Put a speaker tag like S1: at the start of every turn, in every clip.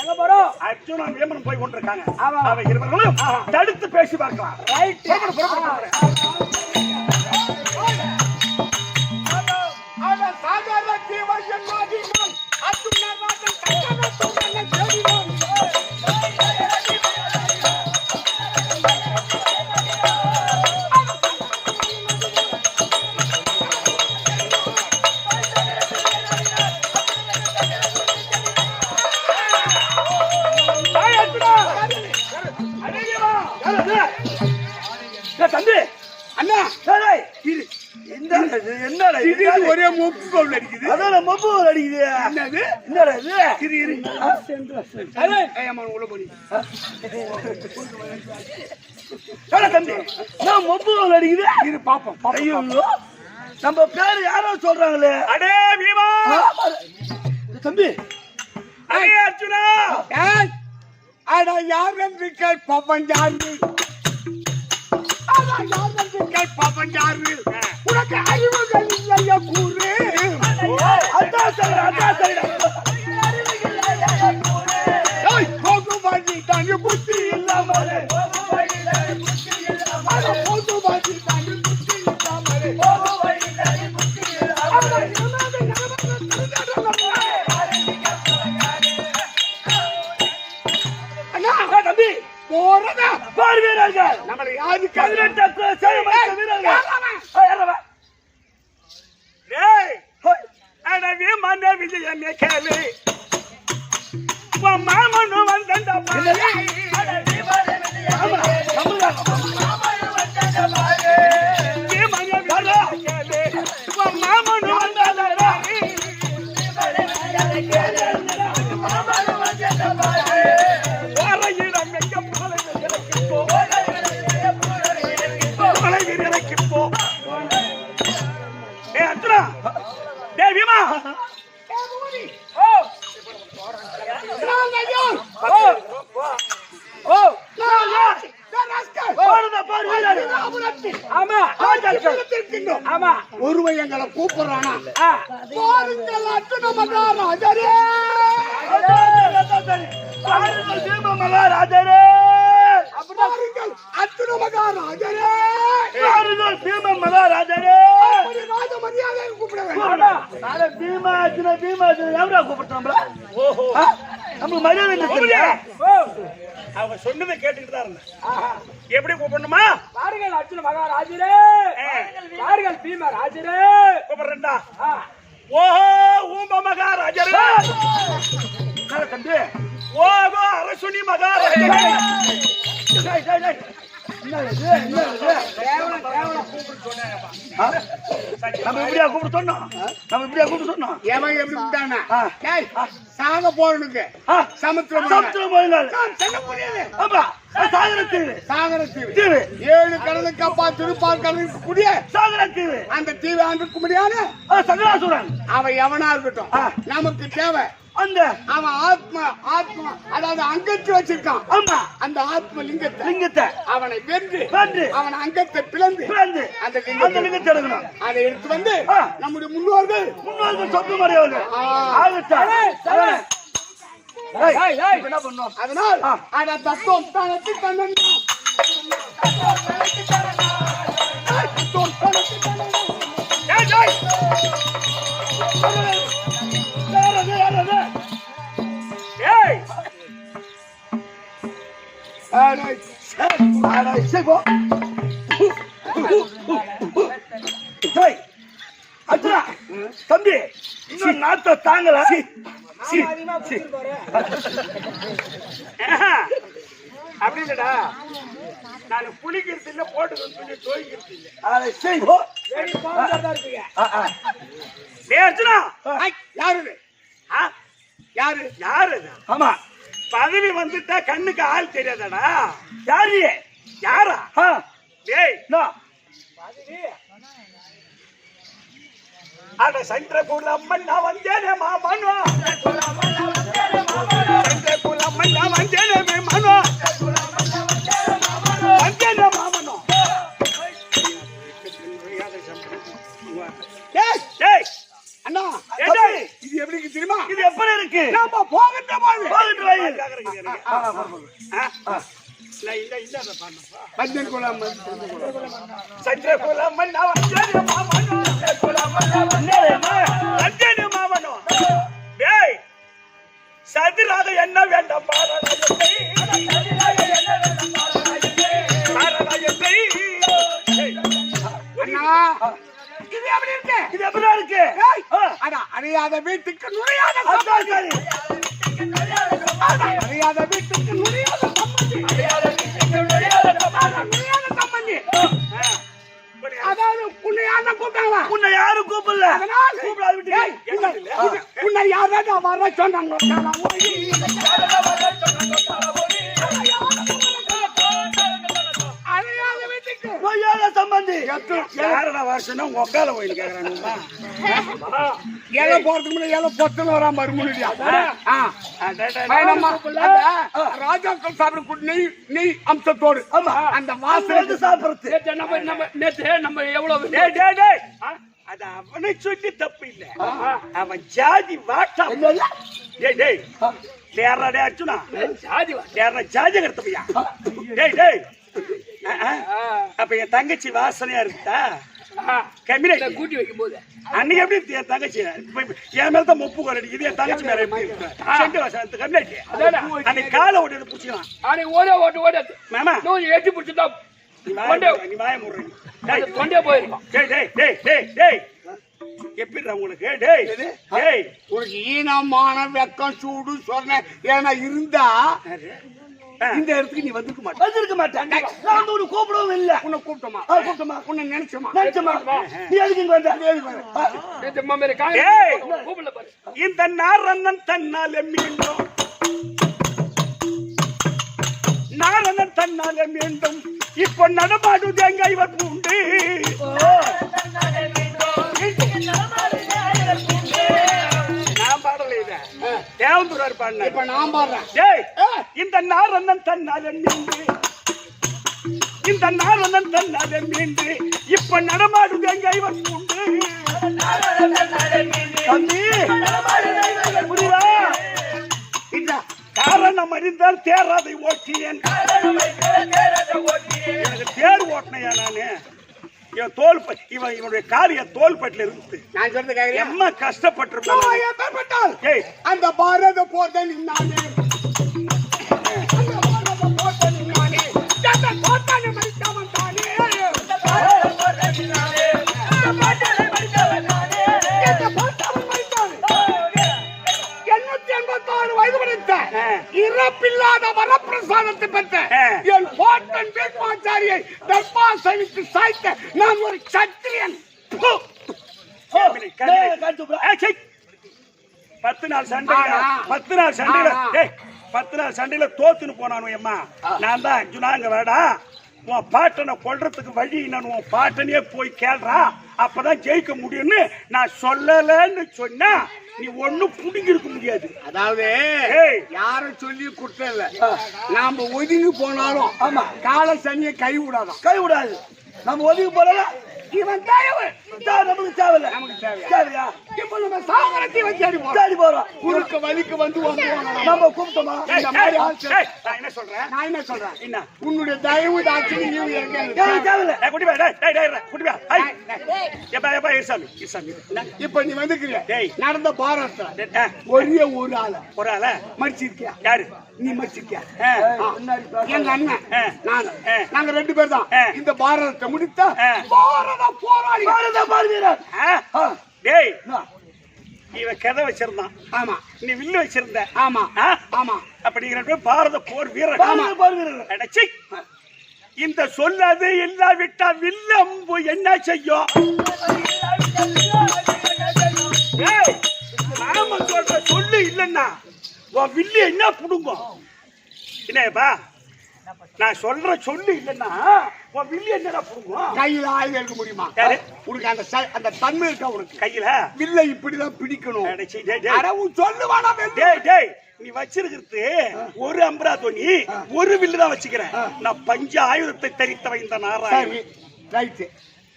S1: எங்க போறோம்?
S2: அர்ஜுனா வீமன் போய் கொண்டிருக்காங்க. அவ இருவர்களும் தடுத்து பேசி பார்க்கலாம்.
S1: ரைட்.
S2: அத சாதாரண ஜீவன் மாதிரிதான் அர்ஜுனா ராஜன் கட்டண தோரணை தேடினான். தம்பி அண்ணா என்னடா ஒரே மொப்பு பவுல் அடிக்குது. அதான் மொப்பு பவுல் அடிக்குது. என்னது என்னடா இது? இரு உள்ள போடி தம்பி நான் மொப்பு பவுல் அடிக்குது. இரு பாப்போம். ஐயோ நம்ம பேரு யாரோ சொல்றாங்களே. அடே வீமா தம்பி அடே அர்ஜுனா அட யாரென்று கேட்பவன் யாரு? பாப்பன் யாரு? உனக்கு அறிவுகள் இல்லையா கூறு? அதான் போகுபாடி தாண்டி புத்தி இல்லாமலே போகுபாடி தாண்டி புத்தி இல்லாமலே தம்பி போறதா பார் வீரர்கள் நம்மளை யாரு 18 வீரர்கள் அடவே மன்ன விஜயம் கேளு மாமனு வந்தண்ட பாரு அடவே மன்ன விஜயம் மாமனு வந்தண்ட பாரு மன்ன விஜயம் கேளு மாமனு வந்தண்ட பாரு மாமனு வந்தண்ட பாரு ஓரையிடம் எங்க போல எனக்கு போ ஓரையிடம் எனக்கு போ ஏ அத்ரா தேவிமா ஒருவன் எங்களை கூப்பிடுறானா அவங்க சொன்னதை கேட்டுக்கிட்டு தான் இருந்தேன். எப்படி கூப்பிடணுமா?
S1: பாருங்கள் அர்ஜுன மகாராஜரே, பாருங்கள் பீம ராஜரே
S2: கூப்பிடுறா. ஓஹோ ஊம்ப மகாராஜரே தம்பி, ஓஹோ அரசுனி மகாராஜரே. சாக போறனுக்கு சாகரத்தீவு 7 கடலுக்கு அப்பா திருப்பால் கடலுக்கு கூடிய சாகரத்தீவு. அந்த தீவை ஆண்டுக்கு முடியாது சகராசுரன் அவன் எவனா இருக்கட்டும், நமக்கு தேவை அந்த அவன் ஆத்மா ஆத்மா அதாவது அங்கத்தை வச்சிருக்கான். ஆமா அந்த ஆத்ம லிங்கத்தை அவனை வென்று அவன் அங்கத்தை பிளந்து அந்த லிங்கத்தை எடுக்கணும். அதை எடுத்து வந்து நம்முடைய முன்னோர்கள் சொத்து மறையவர்கள் என்ன பண்ணும். அதனால் அத தத்துவம் தனக்கு தன்னன் தம்பி இன்னும் நாத்த தாங்கல. அப்படி இல்லடா, நான் புளிக்கிறது இல்ல போட்டு தோய்க்கிறது இல்ல. யாரு யாரு யாரு? ஆமா பதவி வந்துட்டா கண்ணுக்கு ஆள் தெரியாதடா. யாரு யாரா? டேய் அட சந்திரகுலம்மன் நான் வந்தேனே மாமனோ, சந்திரகுலம்மன் வந்தேனே மாமனோ, வந்தேனே மாமனோ. அண்ணா இது எப்படி தெரியுமா? இது எப்படி இருக்கு? நாம போகின்ற போது
S1: சதுராக என்ன வேண்டாம்
S2: இது எப்படி இருக்கு?
S1: இது எப்படி இருக்கு?
S2: அறியாத வீட்டுக்கு நுழையாத அறியாத வீட்டுக்கு நுழையாத சம்பந்தி. அதாவது உன்னை யாரும் கூப்பிட்டாங்களா?
S1: உன்னை யாரும் கூப்பிடல.
S2: கூப்பிடாது உன்னை யாராவது வர சொன்னாங்க.
S1: சம்பந்தி யாரடா வருஷம் உக்கால கோயில் கேக்குறாங்க.
S2: ஏழை போறதுக்கு முன்னாடி ஏழை பொத்துன்னு வராம மறுமுடியா ராஜாக்கள் சாப்பிட நெய் அம்சத்தோடு அந்த வாசல் சாப்பிடுறது
S1: நம்ம எவ்வளவு அது அவனை சொல்லி தப்பு இல்ல. அவன் ஜாதி வாட்டா தேர்றாடே அர்ஜுனா தேர்ற ஜாதி கருத்தப்பையா. அப்ப என் தங்கச்சி வாசனையா இருக்கா கூட்டி வைக்கும் போது அன்னைக்கு எப்படி என் தங்கச்சி என் மேலதான் மொப்பு குறை இது என் தங்கச்சி மேல எப்படி அன்னைக்கு காலை ஓட்டு பிடிச்சிக்கலாம்
S3: ஓட ஓட்டு ஓடாது
S1: மேமா
S3: எட்டி பிடிச்சதா
S1: நீ வாய முடுறீங்க
S3: கொண்டே போயிருக்கோம்.
S1: எப்படி உங்களுக்கு டேய் டேய்
S2: உனக்கு ஈனமான வெக்கம் சூடு சொன்ன ஏன்னா இருந்தா இந்த இடத்துக்கு நீ வந்திருக்க மாட்டேன்.
S1: நான் வந்து உன்னை கூப்பிடவும் இல்லை.
S2: உன்னை கூப்பிட்டோமா உன்னை நினைச்சோமா
S1: நீ எதுக்கு இங்க வந்த?
S3: கூப்பிடல பாரு.
S1: இந்த நாரணன் தன்னால் மீண்டும் நாரணன் தன்னால் மீண்டும் இப்ப நடமாடுது எங்க இவர் உண்டு. நான் பாடல இத தேவந்துரார் பாடின.
S2: இப்ப நான் பாடுறேன்.
S1: டேய் இந்த நாரணன் தன்னால மீண்டு இந்த நாரணன் தன்னால மீண்டு இப்ப நடமாடுது எங்க இவர் உண்டு. புரியுதா? காரணம் அறிந்தால் தேராதை ஓட்டியேன். எனக்கு தேர் ஓட்டினையா நானு இவன் தோல் இவனுடைய காரிய தோல்பட்டில இருந்து
S2: நான் சொல்றது
S1: எம்மா கஷ்டப்பட்டிருப்பான்.
S2: அந்த பாரத போட்ட நின்னானே இறப்பில்லாத வரப்பிரசாதத்தை பெற்ற என் பாட்டன் வேட்பாச்சாரியை தர்பாசனிக்கு சாய்த்த நான் ஒரு சத்திரியன்.
S1: 10 நாள் சண்டையில தோத்துன்னு போனானு அம்மா. நான் தான் அர்ஜுனாங்க வேடா உன் பாட்டனை கொல்றதுக்கு வழி நான் உன் பாட்டனையே போய் கேள்றா அப்பதான் ஜெயிக்க முடியும்னு நான் சொல்லலன்னு சொன்னா நீ ஒண்ணும் புடிங்கிருக்க முடியாது.
S2: அதாவது யாரும் சொல்லி குற்றம் இல்ல. நாம ஒதுங்கி போனாலும் ஆமா கால சனியை கை விடாது.
S1: நம்ம ஒதுங்கி போறல
S2: இவன் தேவை
S1: நமக்கு தேவையில்ல.
S2: நமக்கு
S1: தேவையா?
S2: இப்ப நம்ம சாகரத்தை தேடி போறோம். குறுக்க வலிக்கு வந்து
S1: நம்ம கூப்பிட்டோமா?
S2: நான் என்ன சொல்றேன்
S1: என்ன
S2: உன்னுடைய தயவு தாட்சி இப்ப நீ வந்துக்கிறிய நடந்த பாரத ஒரே ஒரு ஆள மடிச்சிருக்கியா?
S1: யாரு
S2: நீ மடிச்சிருக்கியா? எங்க அண்ணன் நாங்க 2 பேர் தான் இந்த பாரதத்தை முடித்தா பாரத போராளி
S1: டேய் இவன் கதை வச்சிருந்தான்.
S2: ஆமா
S1: நீ வில்லு வச்சிருந்த.
S2: ஆமா ஆமா
S1: அப்ப நீங்க 2 பேரும் பாரத போர் வீரர். அடச்சி இந்த சொல்லாது இல்லாவிட்டா வில்லம்பு என்ன செய்யும்? நாம சொல்ற சொல்லு இல்லன்னா உன் வில்லு என்ன புடுங்கும்? என்னப்பா நான் சொல்ற சொல்லு இல்லன்னா உன் வில்லு என்னடா புடுங்கும்?
S2: கையில ஆயுதம் எடுக்க முடியுமா? உனக்கு அந்த தன்மை இருக்கா? உனக்கு
S1: கையில
S2: வில்ல இப்படிதான் பிடிக்கணும். சொல்லுவானா?
S1: நீ வச்சிருக்கிறது ஒரு அம்பரா தோணி ஒரு வில்லு தான் வச்சுக்கிறேன். நான் பஞ்ச ஆயுதத்தை தரித்தவன் இந்த நாராயணன்.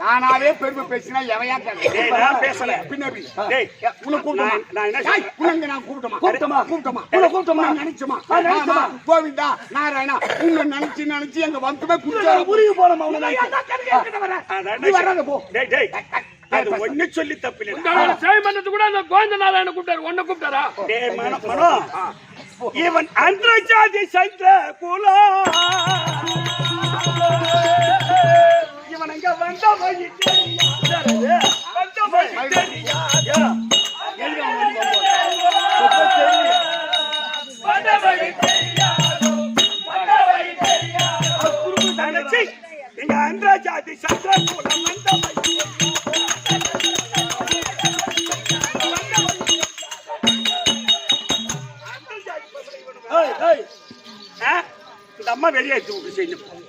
S2: நானாவே பெருமை பேசினா எவையா
S1: டேய், நான் பேசல.
S2: பின்னாடி
S1: டேய்,
S2: உன்னை கூப்பிட்டமா
S1: நான் என்ன சொல்றேன்?
S2: உனக்கு நான் கூப்பிட்டமா நினைச்சமா கோவிந்தா நாராயணா உன்னை நினைச்சு எங்க வந்தமே
S1: புரிய போனோம் டேய் அது ஒண்ணு சொல்லி தப்பில்லை.
S3: சேமன்னத்து கூட அந்த கோவிந்த நாராயண கூப்பிட்டாரு உன்னை கூப்பிட்டாரா
S1: டேய் மனம் இவன் அந்தர்ஜாதி சந்திர குலா இவன் அங்க வந்த வழி தெரியா வந்த வழி தெரியா நீங்க அந்தர்ஜாதி சந்திர குலம் வந்த வழி இந்த அம்மா வெளியே எடுத்து செய்யணும்.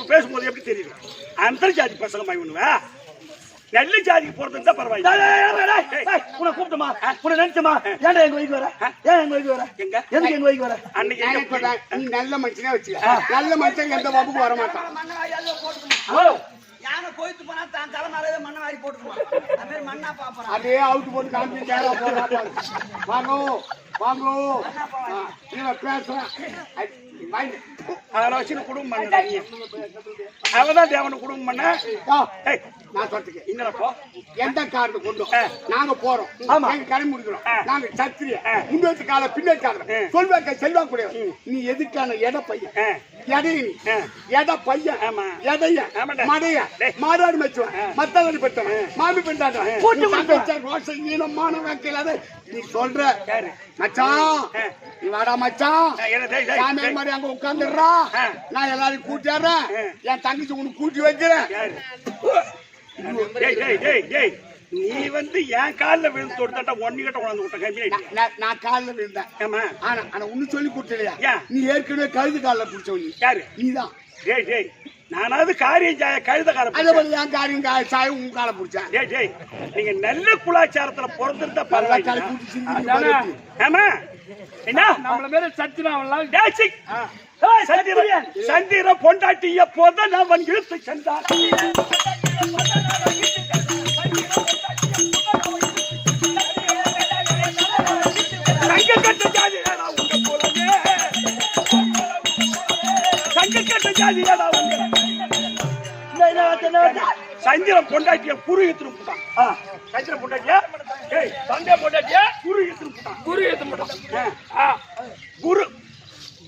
S1: பேசும்போது எப்படி தெரியுது அந்தர்ஜாதி பசங்க இவனுவா நல்ல ஜாதிக்கு போறது தான் பரவாயில்ல.
S4: உன்னை கூப்பிட்டமா உன்னை நினைச்சமா ஏன்டா எங்க வரைக்கும் வர ஏன் எங்க வரைக்கும் வர
S1: எங்க
S4: எதுக்கு எங்க வரைக்கும் வர
S1: அன்னைக்கு
S2: நீ நல்ல மனுஷனே வச்சுக்க நல்ல மனுஷன் எந்த பாபுக்கு வர மாட்டான்
S5: யானை கோயித்து போனா தான் தலைமாரவே மண்ணை வாரி போட்டுக்குவான் அது மாதிரி மண்ணா பாப்பறான்
S2: அதே அவுட் போட்டு காமிச்சு கேரா போறாங்க வாங்கோ இவன் பேசுறான்
S1: அதெல்லாம் வச்சு குடும்பம் பண்ண அவதான் தேவனை குடும்பம் பண்ண
S2: நான் சொல்றேன்
S1: இன்னப்போ
S2: எந்த காரணம் கொண்டோம் நாங்க போறோம் நாங்க கடை முடிக்கிறோம் நாங்க சத்திரிய முன்னேற்ற கால பின்னேற்ற காலம் சொல்வாக்க செல்வா கூட நீ எதுக்கான எட பையன் எட பையன் எடைய மடைய மாடாடு மெச்சுவன் மத்தவன் பெற்றவன் மாமி பெண்டாட்டம் ரோஷ ஈனமான வாக்கில்லாத நீ சொல்ற மச்சான் நீ வாடா மச்சான் சாமி மாதிரி அங்க உட்காந்துடுறா நான் எல்லாரையும் கூட்டிடுறேன் என் தங்கச்சி உனக்கு கூட்டி வைக்கிறேன்
S1: நீ வந்து என் காலில் விழுந்து தொடுத்தாட்டா ஒன்னு கிட்ட கொண்டாந்து விட்ட கம்பி
S2: நான் காலில் விழுந்தேன்
S1: ஆமா
S2: ஆனா உன்னு சொல்லி கொடுத்தலையா
S1: ஏன்
S2: நீ ஏற்கனவே கழுது காலில் பிடிச்சவனி
S1: யாரு
S2: நீதான்
S1: டேய் நானாவது காரியம் கழுத காலம்
S2: அதே போல என் காரியம் சாய் உன் காலை பிடிச்சேன்
S1: டேய் நீங்க நல்ல குலாச்சாரத்துல பிறந்திருந்தா பரவாயில்ல. ஆமா என்ன
S3: நம்மள பேரு சத்தியனாவெல்லாம்
S1: சந்திர பொண்டாட்டிய போத நான் இழுத்து சென்றான் சங்க கட்ட ஜாதி உங்க போலவே சங்க கட்ட ஜாதி சந்திரன் பொண்டாட்டிய குரு எடுத்துட்டான் சந்திரன் பொண்டாட்டியா
S3: சண்டை போட்டாட்டியா
S1: குரு எடுத்துட்டான்
S3: குரு ஏத்த மாட்டான்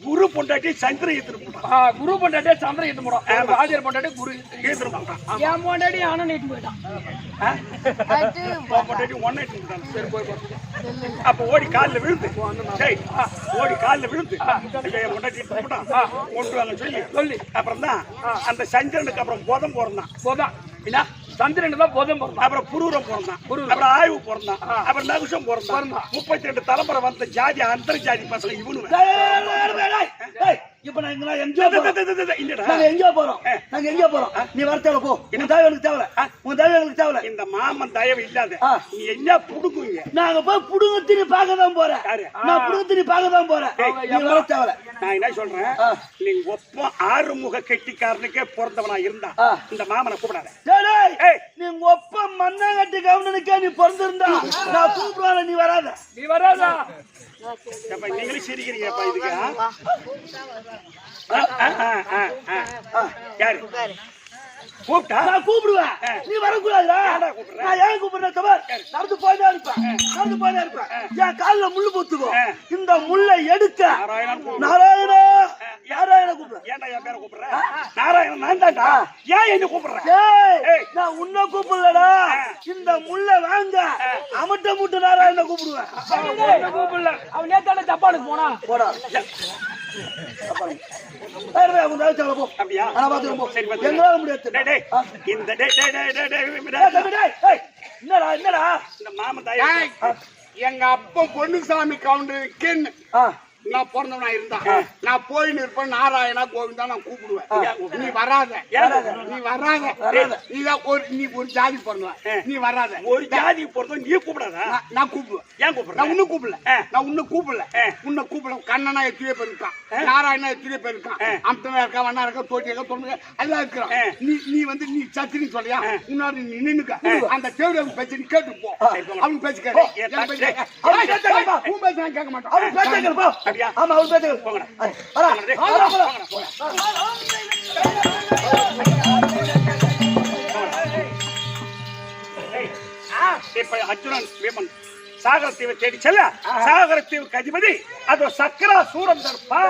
S1: குரு பொண்டாட்டி சந்திரன் எடுத்துட்டான்
S3: குரு பொண்டாட்டியா சந்திரன் ஏத்த மாட்டான் ஆதியர் பொண்டாட்டி குரு
S1: எடுத்துட்டான்
S3: என் பொண்டாட்டி ஆனா நீட்டு போயிட்டான்
S1: பொண்டாட்டி ஒன்னு எடுத்துட்டான் சரி போய் அப்ப ஓடி காலில் விழுந்து ஓடி காலில் விழுந்து பொண்டாட்டி எடுத்துட்டான் கொண்டு வாங்க சொல்லி அப்புறம் தான் அந்த சந்திரனுக்கு அப்புறம் போதம் போறந்தான்
S3: போதான் என்ன சந்திரன் தான் போதம் போறான்
S1: அப்புறம் புரூரம் பிறந்தான் அப்புறம் ஆய்வு பிறந்தான் அப்புறம் நகுஷம் பிறந்தான் 32 தலைமுறை வந்த ஜாதி அந்தர் ஜாதி பசங்க இவனு
S4: இப்ப நாங்க எங்கேயோ போறோம் நாங்க எங்கேயோ போறோம் நீ வர தேவை போ உன் தேவை எனக்கு தேவை உன் தேவை எனக்கு தேவை
S1: இந்த மாமன் தயவு இல்லாத நீ என்ன புடுங்குங்க
S4: நாங்க போய் புடுங்கத்தினி பார்க்க தான் போறேன் நான் புடுங்கத்தினி பார்க்க தான் போறேன் நீ வர தேவை
S1: நான் என்ன சொல்றேன் நீ ஒப்பம் ஆறுமுக கெட்டிக்காரனுக்கே பிறந்தவனா இருந்தா இந்த மாமனை கூப்பிடாத
S4: நீங்க ஒப்ப மண்ணாங்கட்டி கவுனனுக்கே நீ பிறந்திருந்தா நான் கூப்பிடுவான நீ வராதா
S1: நீங்களும் சிரிக்கிறீங்கப்பா இதுக்கு யாரு கூப்பிட்டா
S4: நான் கூப்பிடுவேன் நீ வரக்கூடாதுடா நான் ஏன் கூப்பிடுறேன் தவிர நடந்து போய்தான் இருப்பேன் என் காலில் முள்ளு பொத்துக்கோ இந்த முள்ளை எடுக்க நாராயணா யாராயண கூப்பிடுறேன்
S1: ஏன்டா என் பேரை கூப்பிடுறேன் நாராயணன் நான் தான்டா ஏன் என்ன கூப்பிடுறேன்
S4: நான் உன்னை கூப்பிடலடா இந்த முள்ளை வாங்க அமட்ட முட்டு நாராயண கூப்பிடுவேன்
S3: கூப்பிடல அவன் நேத்தால ஜப்பானுக்கு போடா
S1: அப்படியா
S4: என்னடா
S1: இந்த மாமன் தாயா
S2: எங்க அப்பா பொன்னுசாமி கவுண்டருக்கு நான் பிறந்தவனா இருந்தா நான் போயின்னு இருப்பேன். நாராயணா கோவிந்தா நான் கூப்பிடுவேன். நீ வராத, நீ வராத. நீதான் நீ ஒரு ஜாதி பிறந்தவன், நீ வராத.
S1: ஒரு ஜாதி பிறந்தவன் நீ கூப்பிடாத.
S2: நான் கூப்பிடுவேன்.
S1: ஏன் கூப்பிடுற?
S2: நான் உன்னை கூப்பிடல, உன்னை கூப்பிடல. கண்ணனா எத்தனை பேர் இருக்கான், நாராயணா எத்தனை பேர் இருக்கான், அம்சனா இருக்கா, வண்ணா இருக்கா, தோட்டி இருக்கா, தொண்டு எல்லாம் இருக்கிறான். நீ வந்து நீ சத்தினி சொல்லியா, முன்னாடி நீ நின்னுக்க. அந்த தேவையான பேச்சு நீ கேட்டு போ. அவங்க பேச்சு கேட்க மாட்டான்.
S4: அவன் பேசுறப்பா. ஆமா அவன் பேசுற. போங்கடா.
S1: இப்ப அர்ஜுனன் வீமன் சாகரத்தீவை தேடி செல்ல, சாகரத்தீவுக்கு அதிபதி அது சக்கரா சூரம் தர்ப்பா.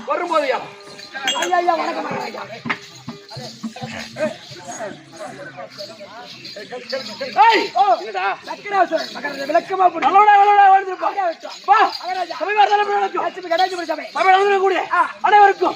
S3: வரும்போதையா ஐயா ஐயா வணக்கம் ஐயா. விளக்கமா அனைவருக்கும்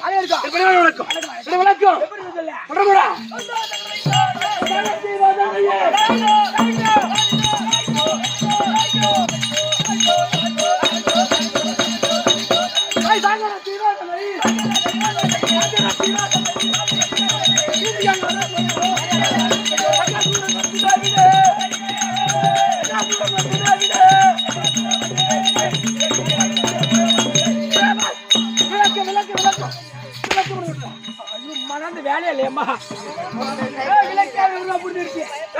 S3: வேலையா இல்லையம்மா.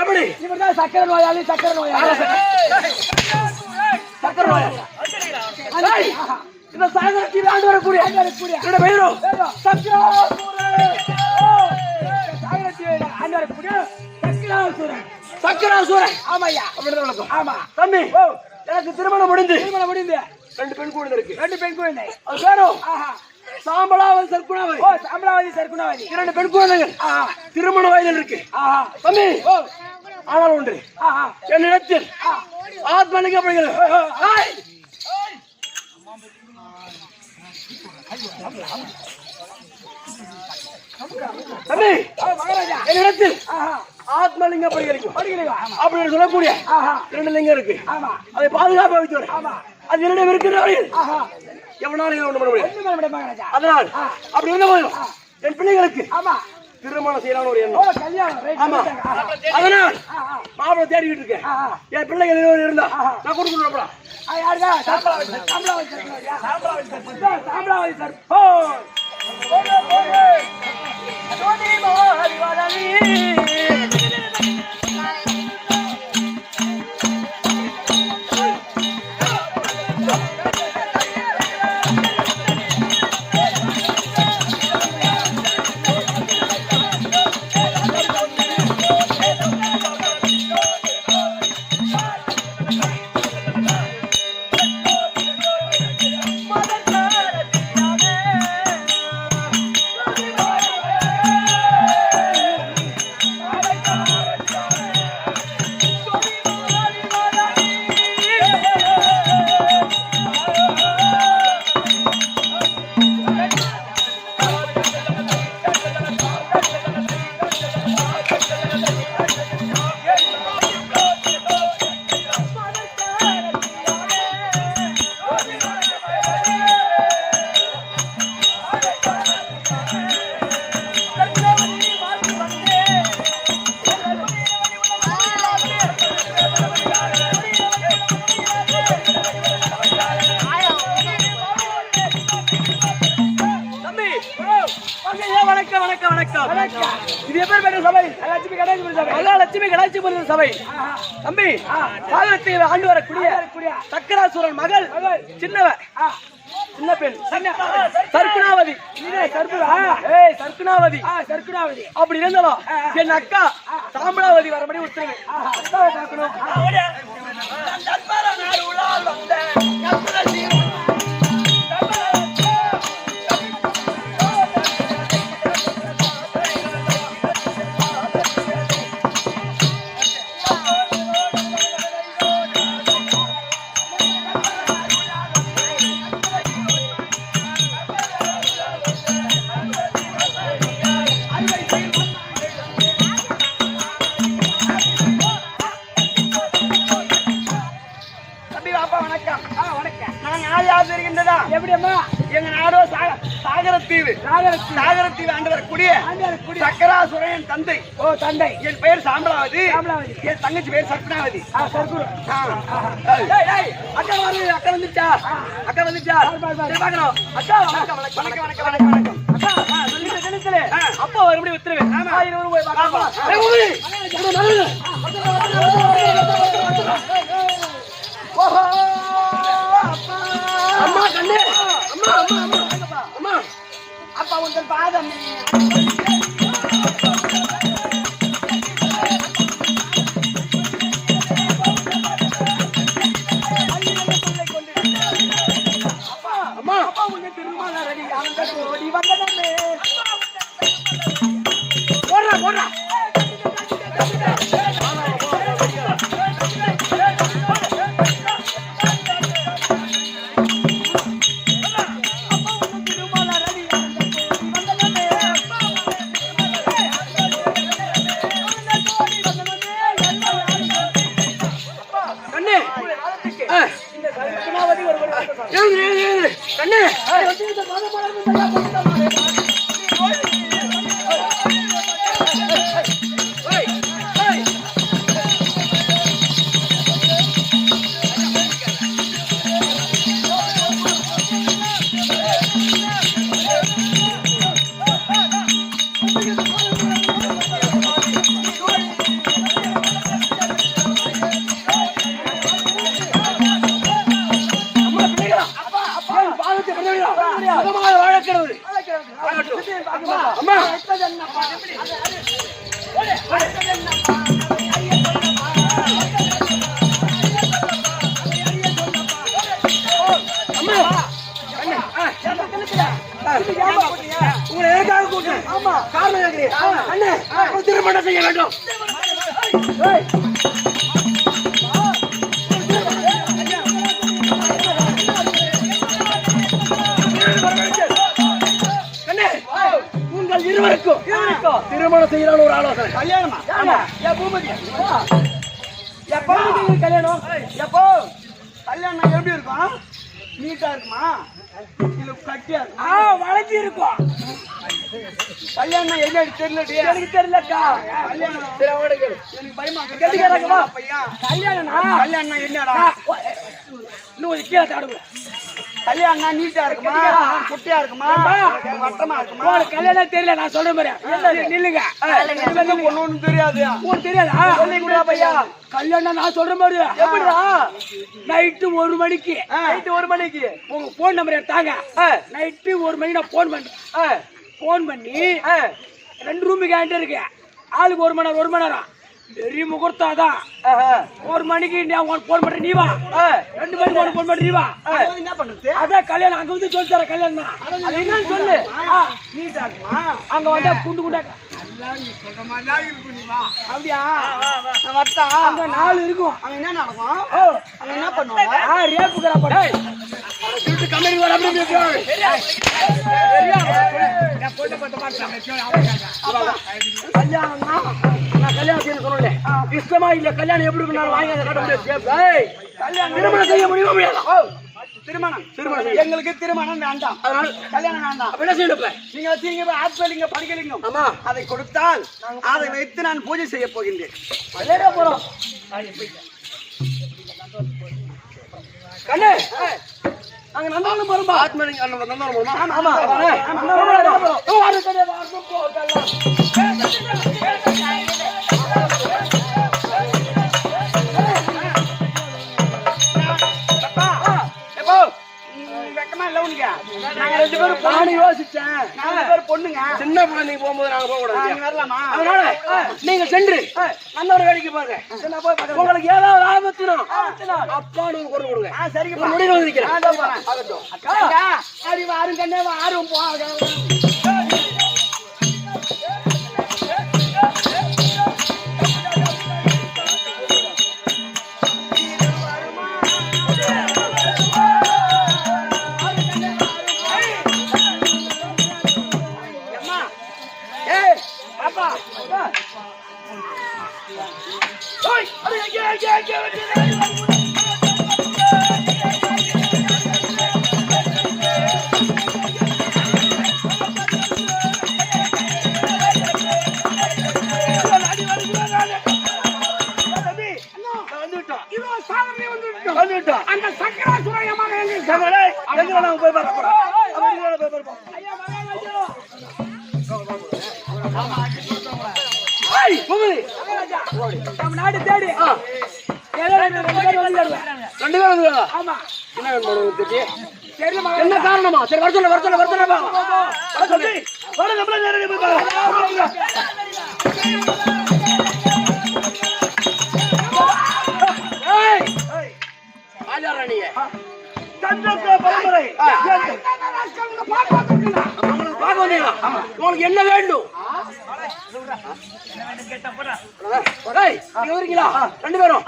S3: எப்படி இவர்தான் சக்கரை நோயாளி, சக்கரை நோயாளி, சக்கரை நோயாளி. இந்த சாகரத்தில் ஆண்டு வரக்கூடிய சக்கராசூரன். ஆமாய்யா, அப்படிதான் வணக்கம். ஆமா தம்பி, எனக்கு திருமணம் முடிந்து ரெண்டு பெண் குழந்தை இருக்கு. ரெண்டு பெண் குழந்தை. அது பேரும் சாம்பலாவதி சர்க்குணாவதி. சாம்பலாவதி சர்க்குணாவதி. இரண்டு பெண் குழந்தைகள் திருமண வயதில் இருக்கு. தம்பி, ஆனால் ஒன்று என்னிடத்தில் ஆத்மலிங்கப்படுகிறது. தம்பி, என்னிடத்தில் ஆத்மலிங்கம் அப்படின்னு சொல்லக்கூடிய இரண்டு லிங்கம் இருக்கு. அதை பாதுகாப்பு வைத்து அது என்னிடம் இருக்கிறவர்கள் எவனாலும் ஒன்று பண்ண முடியும். அதனால் அப்படி இருந்த போதும் என் பிள்ளைகளுக்கு திருமணம் செய்யலாம்னு ஒரு எண்ணம். ஆமா, அதனால் மாப்பிளை தேடிக்கிட்டு இருக்கேன். என் பிள்ளைகள் இருவர் இருந்தா நான் கொடுக்கணும். வணக்கம் வணக்கம். இது எப்பேற்பட்ட சபை? மகாலட்சுமி கடாட்சிபுர சபை. தம்பி, சாகரத்தை ஆண்டு வரக்கூடிய சக்கராசுரன் மகள் சின்னவ, சின்ன பெண் சர்க்குணாவதி. சர்க்குணாவதி அப்படி இருந்தாலும் என் அக்கா சாம்பலாவதி வரபடி உத்தரவு. அக்காவை பார்க்கணும். எங்க நாடோ சாகரத்தீவு ஆண்டு வரக்கூடிய சக்கராசுரன் தந்தை. என் பெயர் சாம்பலாவதி, என் தங்கச்சி பெயர் சர்க்குணாவதி. அக்கா வந்துச்சா? அப்பா மறுபடியும் உத்தரவு. அம்மா கண்ணு, அம்மா அப்பா உங்கள் பாதம். அம்மா அப்பா உங்க திருமண ரெடி அவங்க ஓடி வந்தனே. ஓடுறா திருமணம் செய்ய வேண்டும். உங்கள் இருவருக்கும் திருமணம் செய்யலாம் ஒரு ஆலோசனை. கல்யாணமா? பூபதி எப்போ கல்யாணம்? எப்போ கல்யாணம் எப்படி இருக்கும்? நீட்டா இருக்குமா இல்ல கட்டியா இருக்குமா? வளைஞ்சி இருக்கும். கல்யாணம் என்ன தெரியலடி? எனக்கு தெரியலக்கா. கல்யாணம் எனக்கு பயமா இருக்கு. கல்யாணம் என்னடா? இன்னும் கீழே தாடுங்க. கல்யாணம் நீட்டா இருக்குமா குட்டியா இருக்குமா வட்டமா இருக்குமா? கல்யாணம் தெரியல. நான் சொல்ற மாதிரி நில்லுங்க. ஒண்ணு தெரியாது. உங்களுக்கு தெரியாதா? சொல்லிங்களா பையா? கல்யாணம் நான் சொல்ற மாதிரி எப்படிடா? நைட்டு 1 மணிக்கு. உங்க போன் நம்பர் எடுத்தாங்க. நைட்டு 1 மணிக்கு நான் போன் பண்றேன். போன் பண்ணி 2 ரூமுக்கு ஆண்டு இருக்கு. ஆளுக்கு 1 மணி நேரம் பெரிய முகூர்த்தம் தான். 1 மணிக்கு நான் போன் பண்றேன். நீ வா. 2 மணிக்கு போன் பண்ற. நீ வா. என்ன பண்றது? அதான் கல்யாணம் அங்க வந்து சொல்லி தர. கல்யாணம் தான் என்னன்னு சொல்லு. அங்க வந்தா குண்டு குண்டா அப்படியா? அங்க 4 இருக்கும். அங்க என்ன நடக்கும்? அங்க என்ன பண்ணுவாங்க? ரேப்புக்குறா படை கம்பெனி வர அப்படி கல்யாணம் நான் கல்யாணம் செய்ய சொன்னேன். இஷ்டமா இல்ல கல்யாணம் எப்படி இருந்தாலும் வாங்கி அதை கட்ட முடியாது. கல்யாணம் திருமணம் செய்ய முடியுமா முடியாது? திருமணம் எங்களுக்கு திருமணம் வேண்டாம். அதனால கல்யாணம் வேண்டாம். என்ன செய்யணும்? நீங்க ஆத்மலிங்க படிக்கலிங்கம் அதை கொடுத்தால் அதை வைத்து நான் பூஜை செய்ய போகின்றேன். போறோம் கண்ணு அங்க நந்தவனம் போறோம் ஆத்மலிங்க நந்தவனம் போறோமா
S4: ஆமா
S1: வெக்கமா இல்ல உனக்கு
S3: நாங்க 2 பேரும் நானும் யோசிச்சேன்.
S1: 4 பேர் பொண்ணுங்க.
S3: சின்ன பிள்ளை நீங்க போகும்போது நாங்க போக கூடாது.
S1: நீங்க வரலாமா?
S3: அதனால நீங்க சென்று நந்தவனம் வேடிக்கை பாருங்க. உங்களுக்கு ஏதாவது ஆபத்துனா அப்பான்னு ஒரு குரல் கொடுங்க.
S1: சரிங்க.
S3: ஒரு நொடியில் வந்து நிக்கிறேன்.
S1: அக்கா அடி வாரும் கண்ணே வாரும் போக. அந்த சக்கராசுரயமாக எங்க நாங்க போய் பார்க்க நாடு தேடி
S3: 2 பேரும் வந்துருவாங்க.
S1: ஆமா
S3: என்ன வேணும் தெரியும்?
S1: தெரியல
S3: என்ன காரணமா? சரி வர சொல்ல ராஜாராணியே பார்க்க வந்தீங்களா? உங்களுக்கு என்ன வேண்டும்? நீங்க வரீங்களா 2 பேரும்?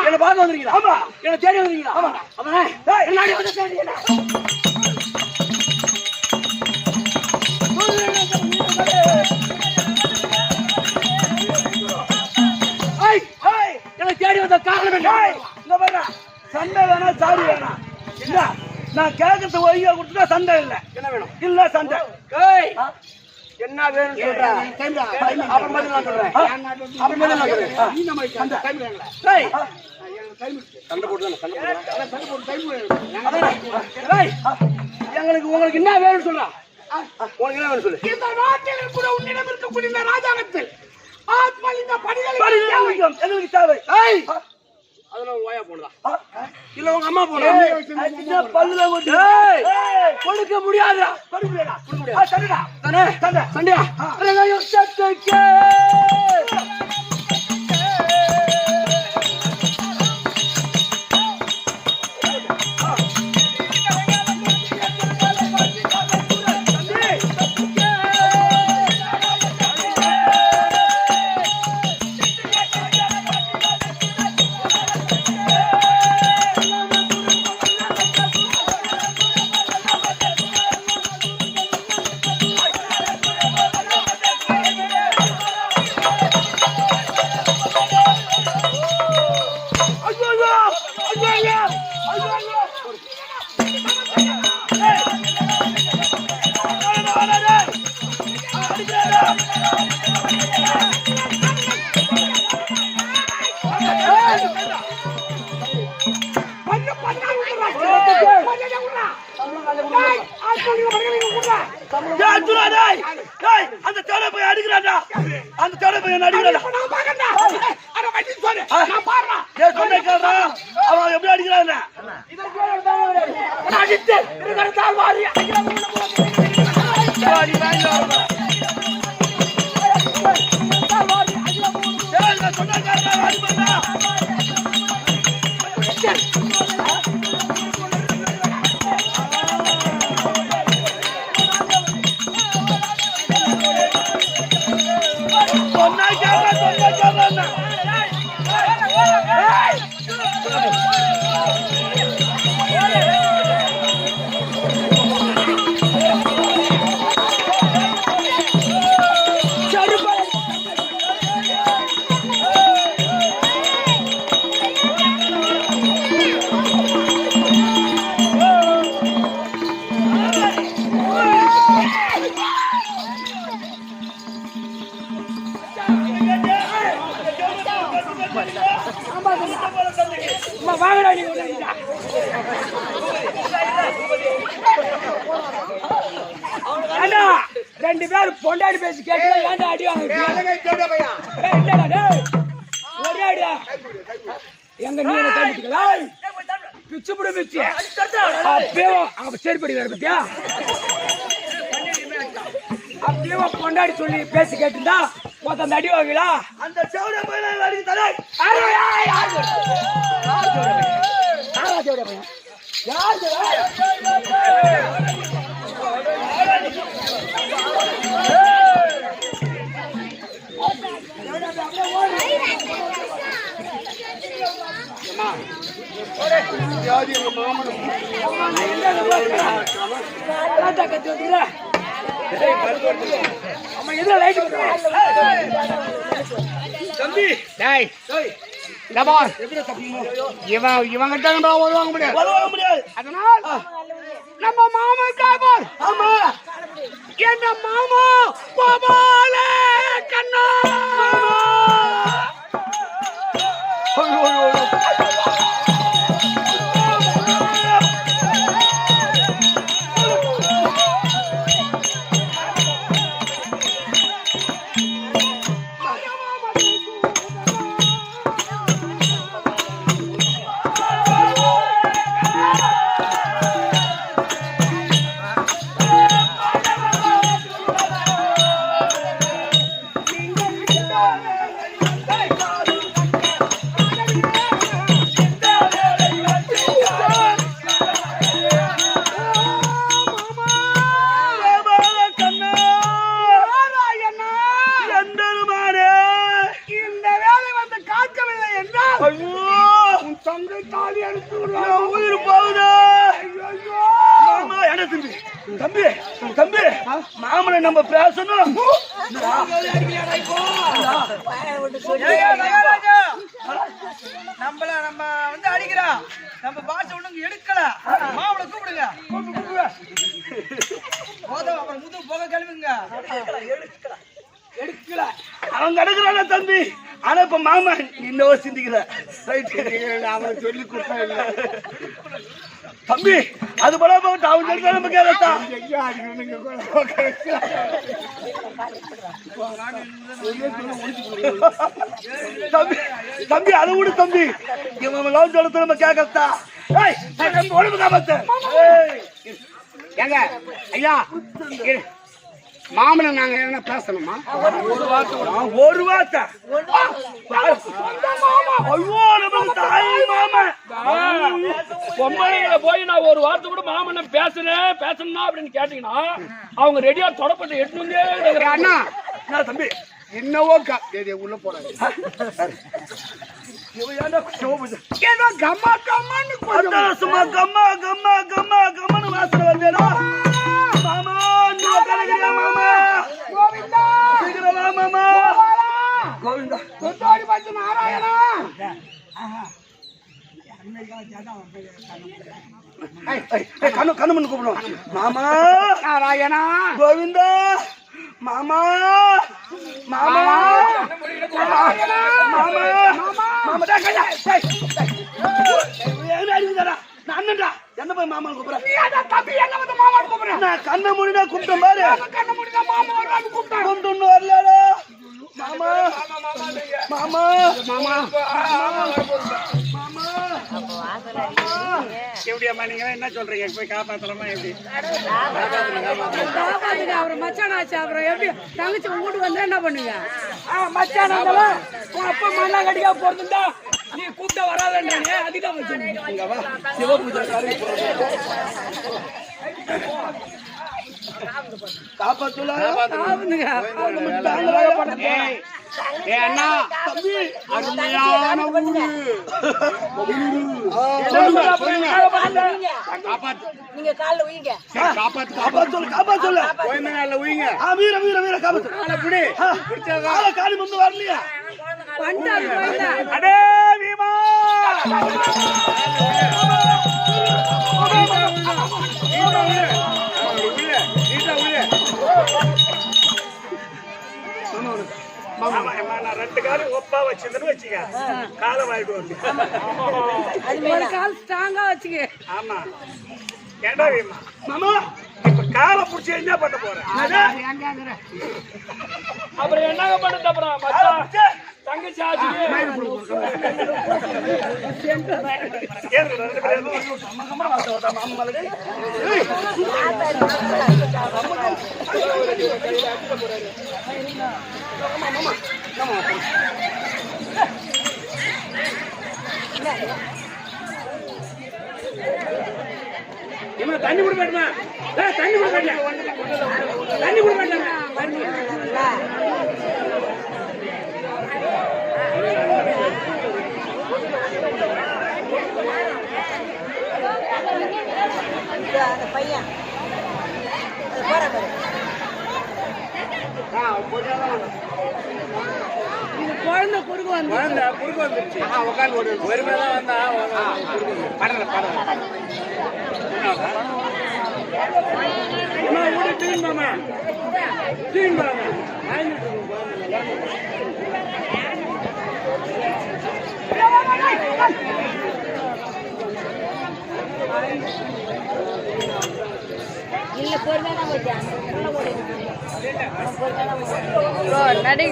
S3: என்ன பார்க்க வந்திருக்கீங்களா? ஆமா. என்ன தேடி வந்திருக்கீங்களா? ஆமா. அவனே என்னாடி வந்து தேடியல. என்ன தேடி வந்த காரணம் என்ன?
S4: இந்த பாரு சண்டை வேணா சாரி வேணா இல்ல நான் கேட்கறது ஒய்யா கொடுத்தா சண்டை இல்ல
S3: என்ன வேணும்?
S4: இல்ல சண்டை
S3: என்ன வேணும் சொல்ற? அப்புறம் பதில் நான் சொல்றேன். அப்புறம் பதில் நான் சொல்றேன். நீ நம்ம சண்டை டைம் வேணும்ல. டேய் சண்டை போடுறேன் சண்டை போடு டைம் வேணும். டேய் உங்களுக்கு என்ன வேணும் சொல்றா? உங்களுக்கு என்ன வேணும் சொல்லு.
S1: இந்த நாட்டில் கூட உன்னிடம் இருக்கக்கூடிய இந்த ராஜாங்கத்தில் ஆத்மலிங்க படிகள்
S4: எங்களுக்கு தேவை
S3: ஏய் அதெல்லாம் ஓயா போடுதா இல்ல உங்க அம்மா போடுறா
S4: பல்லுல
S3: கொடுக்க முடியாதுடா
S4: கொடுக்க முடியாதா
S3: கொடுக்க முடியாது
S4: சண்டைடா
S3: தானே
S4: சண்டை
S3: சண்டையா
S4: அந்த தடை போய் அடிக்கிறாடா அந்த தடை போய் அடிக்கிறாடா சொன்ன கேள்றா அவன் எப்படி அடிக்கிறான்
S3: அம்மா வாங்கடா நீ ஒண்ணா. அண்ணா 2 பேர் பொண்டாடி பேசி கேட்கல ஏன்டா அடி வாங்குறீங்க? ஏய் இல்லடா டேய். ஒரே அடியா. எங்க நீ என்ன தள்ளிட்டீங்களா? பிச்சு புடி பிச்சு. அப்பவே அவங்க சரிபடி வேற பத்தியா? அப்படியே பொண்டாடி சொல்லி பேசி கேட்டுடா மொத்த அடி வாங்கலா.
S4: அந்த செவட போய் நான் அடிக்கு தரேன்.
S2: தம்பி டேய் டபார் இவங்கிட்ட நம்ம உதவாங்க முடியாது. அதனால் நம்ம மாமனுக்கு பார். ஆமா என்ன மாமா கோபால கண்ணா.
S4: தம்பி மாமனை நம்ம பேசணும்.
S5: நம்ம வந்து அடிக்கிறோம். நம்ம பாஷை ஒண்ணுங்க எடுக்கல. மாவளை கூப்பிடுங்க. போதும் அப்புறம் முது போக கிளம்புங்க.
S4: எடுக்கல அவங்க எடுக்கிறான தம்பி. ஆனா இப்ப மாமா இன்னும் சிந்திக்கிற அவன் சொல்லி கொடுத்தா இல்ல தம்பி. அது போல போட்டு அவங்க எடுத்தா நம்ம கேட்கத்தா. தம்பி தம்பி அதை விடு தம்பி. இவன் லவ் எடுத்து நம்ம கேட்கத்தா. ஒழுங்கு காமத்த
S2: ஏங்க ஐயா மாமனை நாங்க என்ன பேசணுமா?
S4: ஒரு வார்த்தை. ஐயோ நமக்கு தாய் மாமா
S3: பொம்பளைங்களை போய் நான் ஒரு வார்த்தை கூட மாமன்ன பேசணும் அப்படின்னு கேட்டீங்கன்னா அவங்க ரெடியா தொடப்பட்டு எடுத்து
S2: அண்ணா
S4: தம்பி
S2: என்னவோ உள்ள போறாங்க. ஏதோ கம்மா கம்மான்னு
S4: சும்மா கம்மா கம்மா கம்மா கம்மனு வாசனை வந்தேனா. மாமா மாமா
S2: கோவிந்தா
S4: சீக்கிரம் மாமா கோவிந்தா
S2: கொத்தாடி பச்சை நாராயணா.
S4: கண்ணு மண்ணு கூப்பிடுவோம். மாமா
S2: நாராயணா
S4: கோவிந்தா மாமா மாமா
S2: நாராயணா
S4: மாமா மாமா அடிக்குதாடா நான் அண்ணன்டா. என்ன போய் மாமா கூப்பிடுறேன். நான் கண்ணை மூடினா கூப்பிட்டேன் பாரு.
S2: கண்ண முடிஞ்சா மாமா வரான்னு கூப்பிட்டான்.
S4: கூப்பிட்டு வரலடா மாமா மாமா மாமா எப்படியாம்மா நீங்க என்ன சொல்றீங்க? போய் காப்பாத்தலாமா எப்படி?
S6: காப்பாத்துங்க. அப்புறம் மச்சான் ஆச்சு. அப்புறம் எப்படி தங்கச்சி உங்க வீட்டுக்கு வந்தா என்ன பண்ணுங்க?
S3: மச்சான் உன் அப்பா மண்ணா கடிக்கா போறதுண்டா நீ கூப்பிட்ட வராதே அதிகம்
S6: காப்பாத்துங்க.
S2: அண்ணா அருமையான
S6: நீங்க காலைல உயிங்க.
S4: காப்பாத்து சொல்லு
S2: உயிங்க
S4: வீர வீர வீர காப்பாத்து. காலி வந்து வரலையா
S6: வந்துட்டாரு போயிட்டா.
S4: அடே வீமா
S1: ஆமா, ஏம்மா, நான் 2 காலும் ஒப்பா வச்சிருந்தேன்னு வச்சுக்க காலை வாயிடுவாங்க.
S6: ஒரு கால் ஸ்ட்ராங்கா வச்சுக்க.
S1: ஆமா, ஏண்டா வேமா மாமா, இப்ப காலை புடிச்சு என்ன பண்ண போறேன்?
S3: அப்புறம் என்னங்க பண்ணுது? அப்புறம் மச்சான் தங்கச்சி ஆச்சுக்கு
S1: தண்ணி குடி மாட்டேன், தண்ணி குடி மாட்டேன், தண்ணி குடி மாட்டேன்.
S6: பையன் குழந்தை குறுக்கு வந்துருச்சு.
S2: ஒருமைதான் வந்தா படல
S6: இல்ல பொறுமையா நடி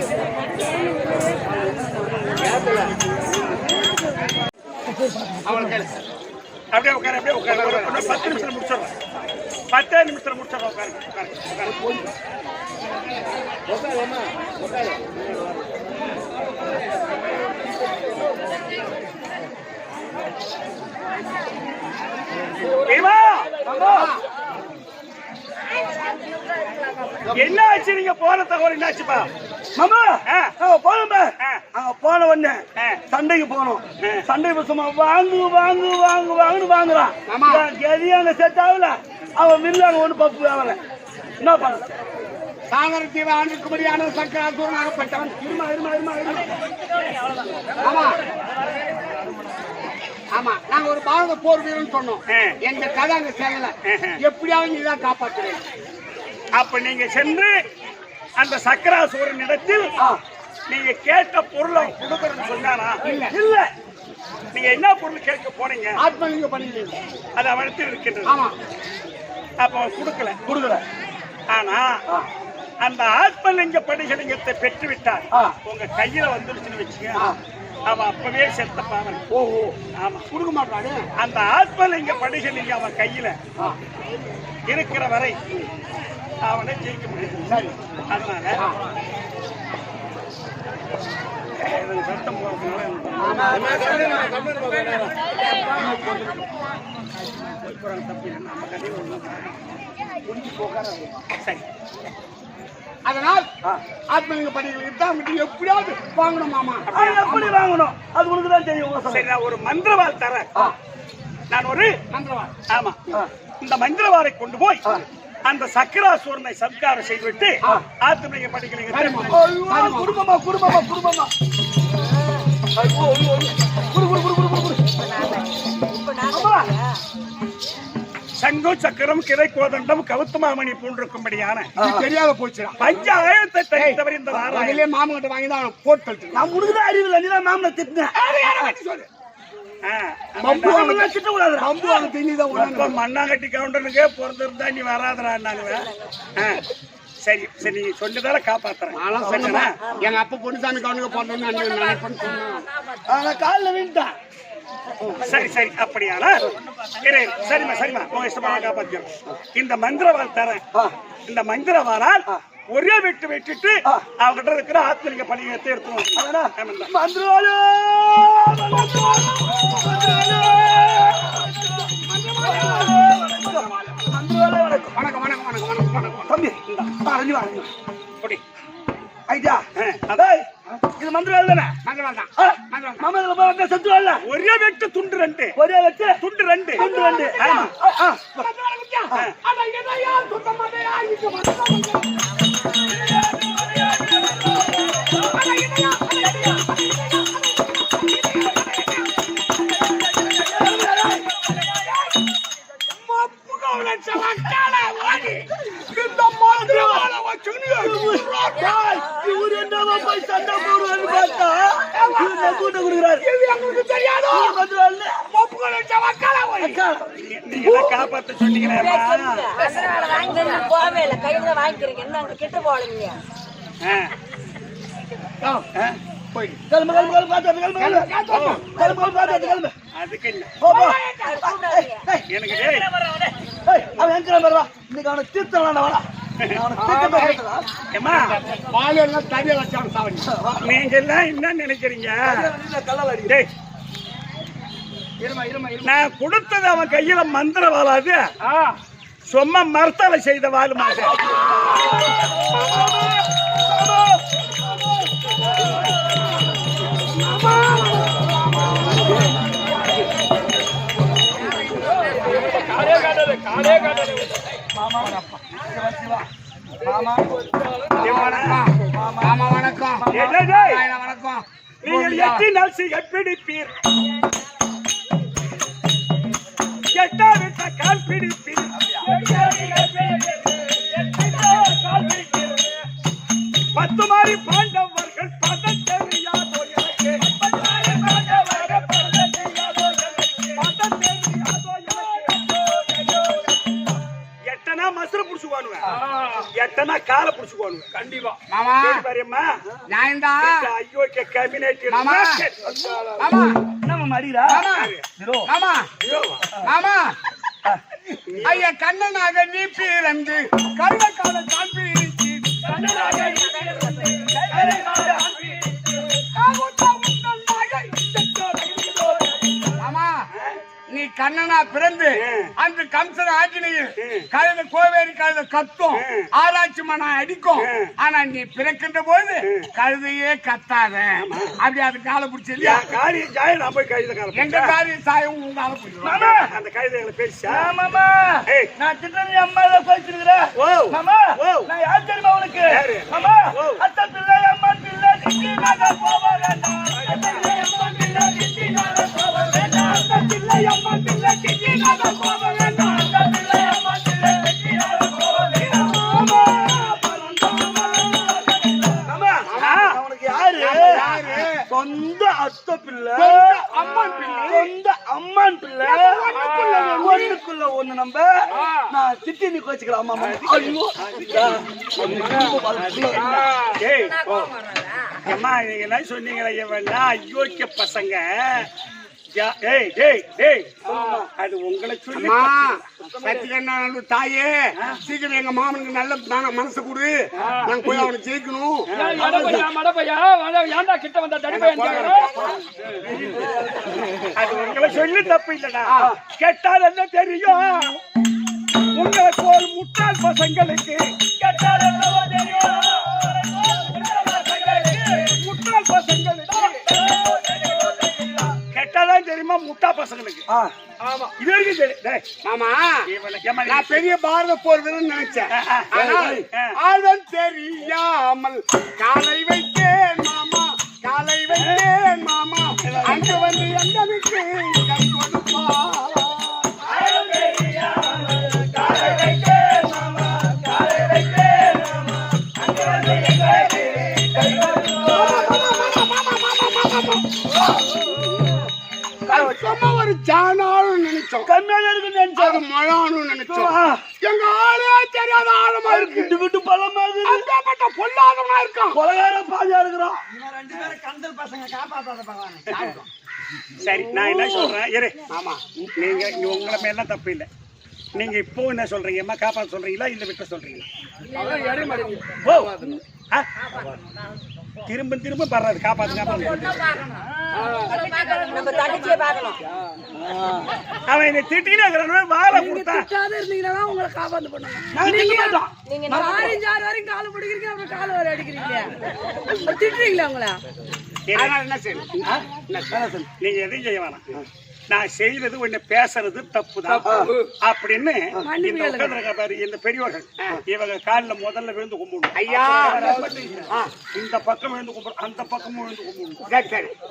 S1: அப்படியே உட்காரு, அப்படியே உட்காரு. 10 நிமிஷம் முடிச்சிடலாம், 10 நிமிஷத்துல முடிச்சிடலாம். உட்காரு. என்ன ஆச்சு? நீங்க போன தகவல் என்னாச்சுப்பா?
S4: மாமா போனோம், அங்க போன உடனே சண்டைக்கு போனோம். சண்டைக்கு சும்மா வாங்கு வாங்கு வாங்கு வாங்குன்னு வாங்குறான். கதியாங்க செட் ஆகல, அவன் மில்லாங்க ஒண்ணு பப்பு ஆகல. என்ன பண்ண?
S2: சாகரத்தீவை ஆண்டுக்கும்படியான சக்கராசூரன் ஆகப்பட்டவன். ஆமா ஆமா, நாங்க ஒரு பாரத போர் வீரன் சொன்னோம். எங்க கதை அங்க செல்லல. எப்படியாவது நீதான் காப்பாற்றுவேன்.
S1: அப்ப நீங்க சென்று அந்த சக்கராசூரன் இடத்தில் நீங்க கேட்ட பொருளை கொடுக்கறன்னு சொன்னானா? இல்ல. நீங்க என்ன பொருள் கேட்க போனீங்க?
S2: ஆத்மலிங்க பண்ணிருக்கீங்க.
S1: அது அவனத்தில் இருக்கின்றது.
S2: ஆமா.
S1: அப்ப அவன் கொடுக்கல. ஆனா அந்த ஆத்மலிங்க படிகலிங்கத்தை பெற்று விட்டார், உங்க கையில வந்துருச்சுன்னு வச்சுங்க, அவன் அப்பவே செத்த பாவன்.
S2: ஓஹோ.
S1: ஆமா,
S2: கொடுக்க மாட்டானு.
S1: அந்த ஆத்மலிங்க படிகலிங்க அவன் கையில இருக்கிற வரை அவனை ஜெயிக்க முடியும்.
S2: சரி,
S1: அதனால சத்தம் சரி.
S2: அதனால் ஆத்மலிங்க படிகளுக்கு தான் எப்படியாவது வாங்கணும் மாமா.
S4: எப்படி வாங்கணும் அது உனக்கு தான் தெரியும்.
S1: சரி, நான் ஒரு மந்திரவாள் தரேன். நான் ஒரு
S2: மந்திரவாள்.
S1: ஆமா, இந்த மந்திரவாளை கொண்டு போய் அந்த சக்கராசூரனை சம்காரம் செய்துவிட்டு ஆத்மலிங்க படிகளுக்கு
S4: குடும்பமா
S1: சங்கு சக்கரம் கிளை கோதண்டம் கவுத்துமாமணி போன்றிருக்கும்படியான
S2: தெரியாத போச்சு.
S1: பஞ்சாயத்தை தவிர்த்தவர் இந்த
S2: அதிலே மாமங்கிட்ட வாங்கி தான் போட்டு.
S4: நான் உனக்குதான் அறிவில்லை, நீதான் மாமனை திட்டினேன்.
S1: மண்ணாங்கட்டி கவுண்டனுக்கே பிறந்திருந்தா நீ வராதரா? சரி சரி, நீ சொன்னதால காப்பாத்துறேன்.
S2: எங்க அப்பா பொன்னுசாமி கவுனுக்கு போட்டோன்னு
S4: காலில் விழுந்தான்.
S1: சரி சரி, அப்படியானா சரிம்மா, உங்க இஷ்டமா காப்பாத்திக்கிறோம். இந்த மந்திரவாள் தரேன். இந்த மந்திரவாளால் ஒரே வெட்டிட்டு அவகிட்ட இருக்கிற ஆத்மலிங்க பணியத்தை எடுத்துவோம்.
S4: மந்திரவாளே
S2: வணக்கம் வணக்கம் வணக்கம் வணக்கம் வணக்கம்
S4: தம்பி. வாங்க ஐயா,
S2: இது மந்திரவாள் தானே? மந்திரவாள் தான்.
S4: மாமா செத்து வரல.
S1: ஒரே வெட்டு துண்டு 2.
S4: ஒரே வெட்டு
S1: துண்டு 2.
S4: ஆமா.
S2: இந்த மந்திரவாளை வச்சு
S4: போய் சண்டை போடுவான்னு பார்த்தா இவர் நக்கூட்ட கொடுக்குறாரு.
S2: எங்களுக்கு தெரியாதோ
S4: வந்துருவாருல்ல.
S2: ஒப்புக்கொள்ள வச்ச வக்கால போய்
S1: நீங்க எல்லாம் காப்பாத்த சொன்னீங்களே
S7: போவே இல்லை கையில வாங்கிக்கிறீங்க என்ன அங்க கெட்டு போகலீங்க
S4: கிளம்பு கிளம்பு கிளம்பு காத்து கிளம்பு கிளம்பு கிளம்பு காத்து கிளம்பு.
S1: அதுக்கு இல்ல
S4: போ போ.
S1: எனக்கு டேய்,
S4: ஏய் அவன் எங்க கிளம்புறா? இன்னைக்கு அவனை தீர்த்தலாம் வாடா. அவனை தீர்த்தலாம்.
S1: ஏம்மா,
S2: பால் எல்லாம் தனியா வச்சாங்க சாவடி
S1: நீங்க எல்லாம் என்ன நினைக்கிறீங்க?
S4: கல்லால அடி.
S1: டேய், நான் கொடுத்தது அவன் கையில மந்திர வாழாது, சும்மா மரத்தால செய்த வாழ மாட்டேன்.
S2: மாமா வணக்கம்
S1: டேய், டேய்,
S2: வணக்கம்
S1: நீங்கள் எட்டினால் சிகப்பிடிப்பீர், எட்டாவிட்ட கால் பிடிப்பீர், பத்து மாறி பாண்டவர்கள் பதம் தெரியாதோ எனக்கு, பதம் தெரியாதோ எனக்கு. எட்டனா மசுர புடிச்சுக்குவானுவேன், எட்டனா காலை புடிச்சுக்குவானுவேன். கண்டிப்பா
S2: மாமா
S1: பாரியம்மா,
S2: நாயந்தா
S1: ஐயோ கபினேட்
S2: மாமா மாமா
S4: என்ன மடிடா?
S2: மாமா மாமா ஐயா கண்ணனாக நீ பிறந்து கருணக்கால தான் பிரிச்சு மாமா நீ கண்ணனா பிறந்து அந்த கம்சன் ஆக்கினையில் கழுத கோவேரி கழுத கத்தும் ஆராய்ச்சி மனா அடிக்கும். ஆனா நீ பிறக்கின்ற போது கழுதையே கத்தாத, அப்படி அது காலை பிடிச்சி இல்லையா?
S1: காரியம் ஜாய நான் போய் கழுத காலம்
S2: எங்க காரியம் சாயம் உங்க காலை பிடிக்கும்.
S1: மாமா அந்த கழுதைகளை பேசியா?
S4: மாமா
S1: ஏய்,
S4: நான் திட்டம் அம்மா தான் கோச்சிருக்கிறேன்.
S1: ஓ
S4: மாமா
S1: ஓ
S4: நான் யார் தெரியுமா உனக்கு?
S1: யாரு?
S4: மாமா
S1: ஓ.
S4: அத்தை பிள்ளை அம்மா பிள்ளை திட்டினாக போக வேண்டாம். அத்தை பிள்ளை அம்மா பிள்ளை திட்டினாக போக வேண்டாம். அத்தை பிள்ளை அம்மா பிள்ளை திட்டினாக போக வேண்டாம். அத்தை பிள்ளை அம்மா பிள்ளை திட்டினாக போக வேண்டாம். மாமா மாமா நான் உனக்கு யாரு? சொந்த அத்தை பிள்ளை,
S2: அம்மான் பிள்ளை.
S4: சொந்த அம்மான் பிள்ளை, ஒண்ணுக்குள்ள ஒண்ணு நம்ப நான் திட்டி நீ கோச்சுக்கலாம். ஐயோ
S1: ஏய், அம்மா நீங்க என்ன சொன்னீங்களா? இவன்னா அயோக்கிய பசங்க. ஏய் டேய் டேய், அது உங்களை சொல்லி
S2: அம்மா சத்தியண்ணா தாயே சீக்கிரம் எங்க மாமனுக்கு நல்ல மனசு கொடு, நாங்க போய் அவனை ஜெயிக்கணும்.
S1: அது உங்களை சொல்லி தப்பு இல்லடா. கேட்டால் என்ன தெரியும்? உங்களுக்கு ஒரு முட்டாள் பசங்களுக்கு கேட்டால் என்னவோ தெரியும்? முட்டாள் பசங்களுக்கு கேட்டாதான் தெரியுமா? முட்டா பசங்களுக்கு இது வரைக்கும் தெரியும்.
S2: மாமா
S1: இவனுக்கு ஏம்மா
S2: நான் பெரிய பாரத போறதுன்னு நினைச்சேன், ஆனால் ஆழம் தெரியாமல் காலை வைத்தேன் மாமா, காலை வைத்தேன் மாமா, அங்கு வந்து எங்களுக்கு கை கொடுப்பா. சும்மா ஒரு ஜானாலும் நினைச்சோம்,
S4: கம்மியான இருக்கு நினைச்சா
S2: அது மழானும் நினைச்சோம். எங்க ஆளே தெரியாத ஆழமா இருக்கு,
S4: விட்டு விட்டு பழமாகுது.
S2: அப்பேற்பட்ட பொல்லாதவனா இருக்கான்.
S4: கொலகார பாதியா இருக்கிறோம்.
S1: சரி நான் என்ன சொல்றேன் இரு.
S2: ஆமா
S1: நீங்க உங்களை மேல தப்பு இல்லை. நீங்க இப்போ என்ன சொல்றீங்க? அம்மா காப்பாத்த சொல்றீங்களா இல்ல விட்ட சொல்றீங்களா? ஓ ஆ? திரும்ப திரும்ப படுறாது காப்பாத்து காப்பாத்து.
S7: நம்ம தங்கச்சியை பார்க்கணும்.
S1: அவன் என்னை திட்டினே இருக்கிறவன் வாழை
S6: நீங்க
S1: கொடுத்தா
S6: திட்டாத இருந்தீங்கன்னா தான் உங்களை காப்பாத்து பண்ணுவாங்க.
S4: நாங்க திட்ட மாட்டோம்.
S7: நீங்க
S6: ஆரஞ்சு ஆறு வரைக்கும் காலை பிடிக்கிறீங்க, அப்புறம் காலை வரை அடிக்கிறீங்களே. திட்டுறீங்களா உங்கள?
S2: அதனால என்ன செய்யணும்?
S1: நீங்க எதையும் செய்ய வேணாம். நான் செய்யறது உன்னை பேசுறது தப்புதான் அப்படின்னு இந்த உட்கார்ந்திருக்க பாரு இந்த பெரியவர்கள் இவங்க காலில் முதல்ல விழுந்து கும்பிடணும்.
S2: ஐயா
S1: இந்த பக்கம் விழுந்து கும்பிடும், அந்த பக்கமும் விழுந்து கும்பிடணும்.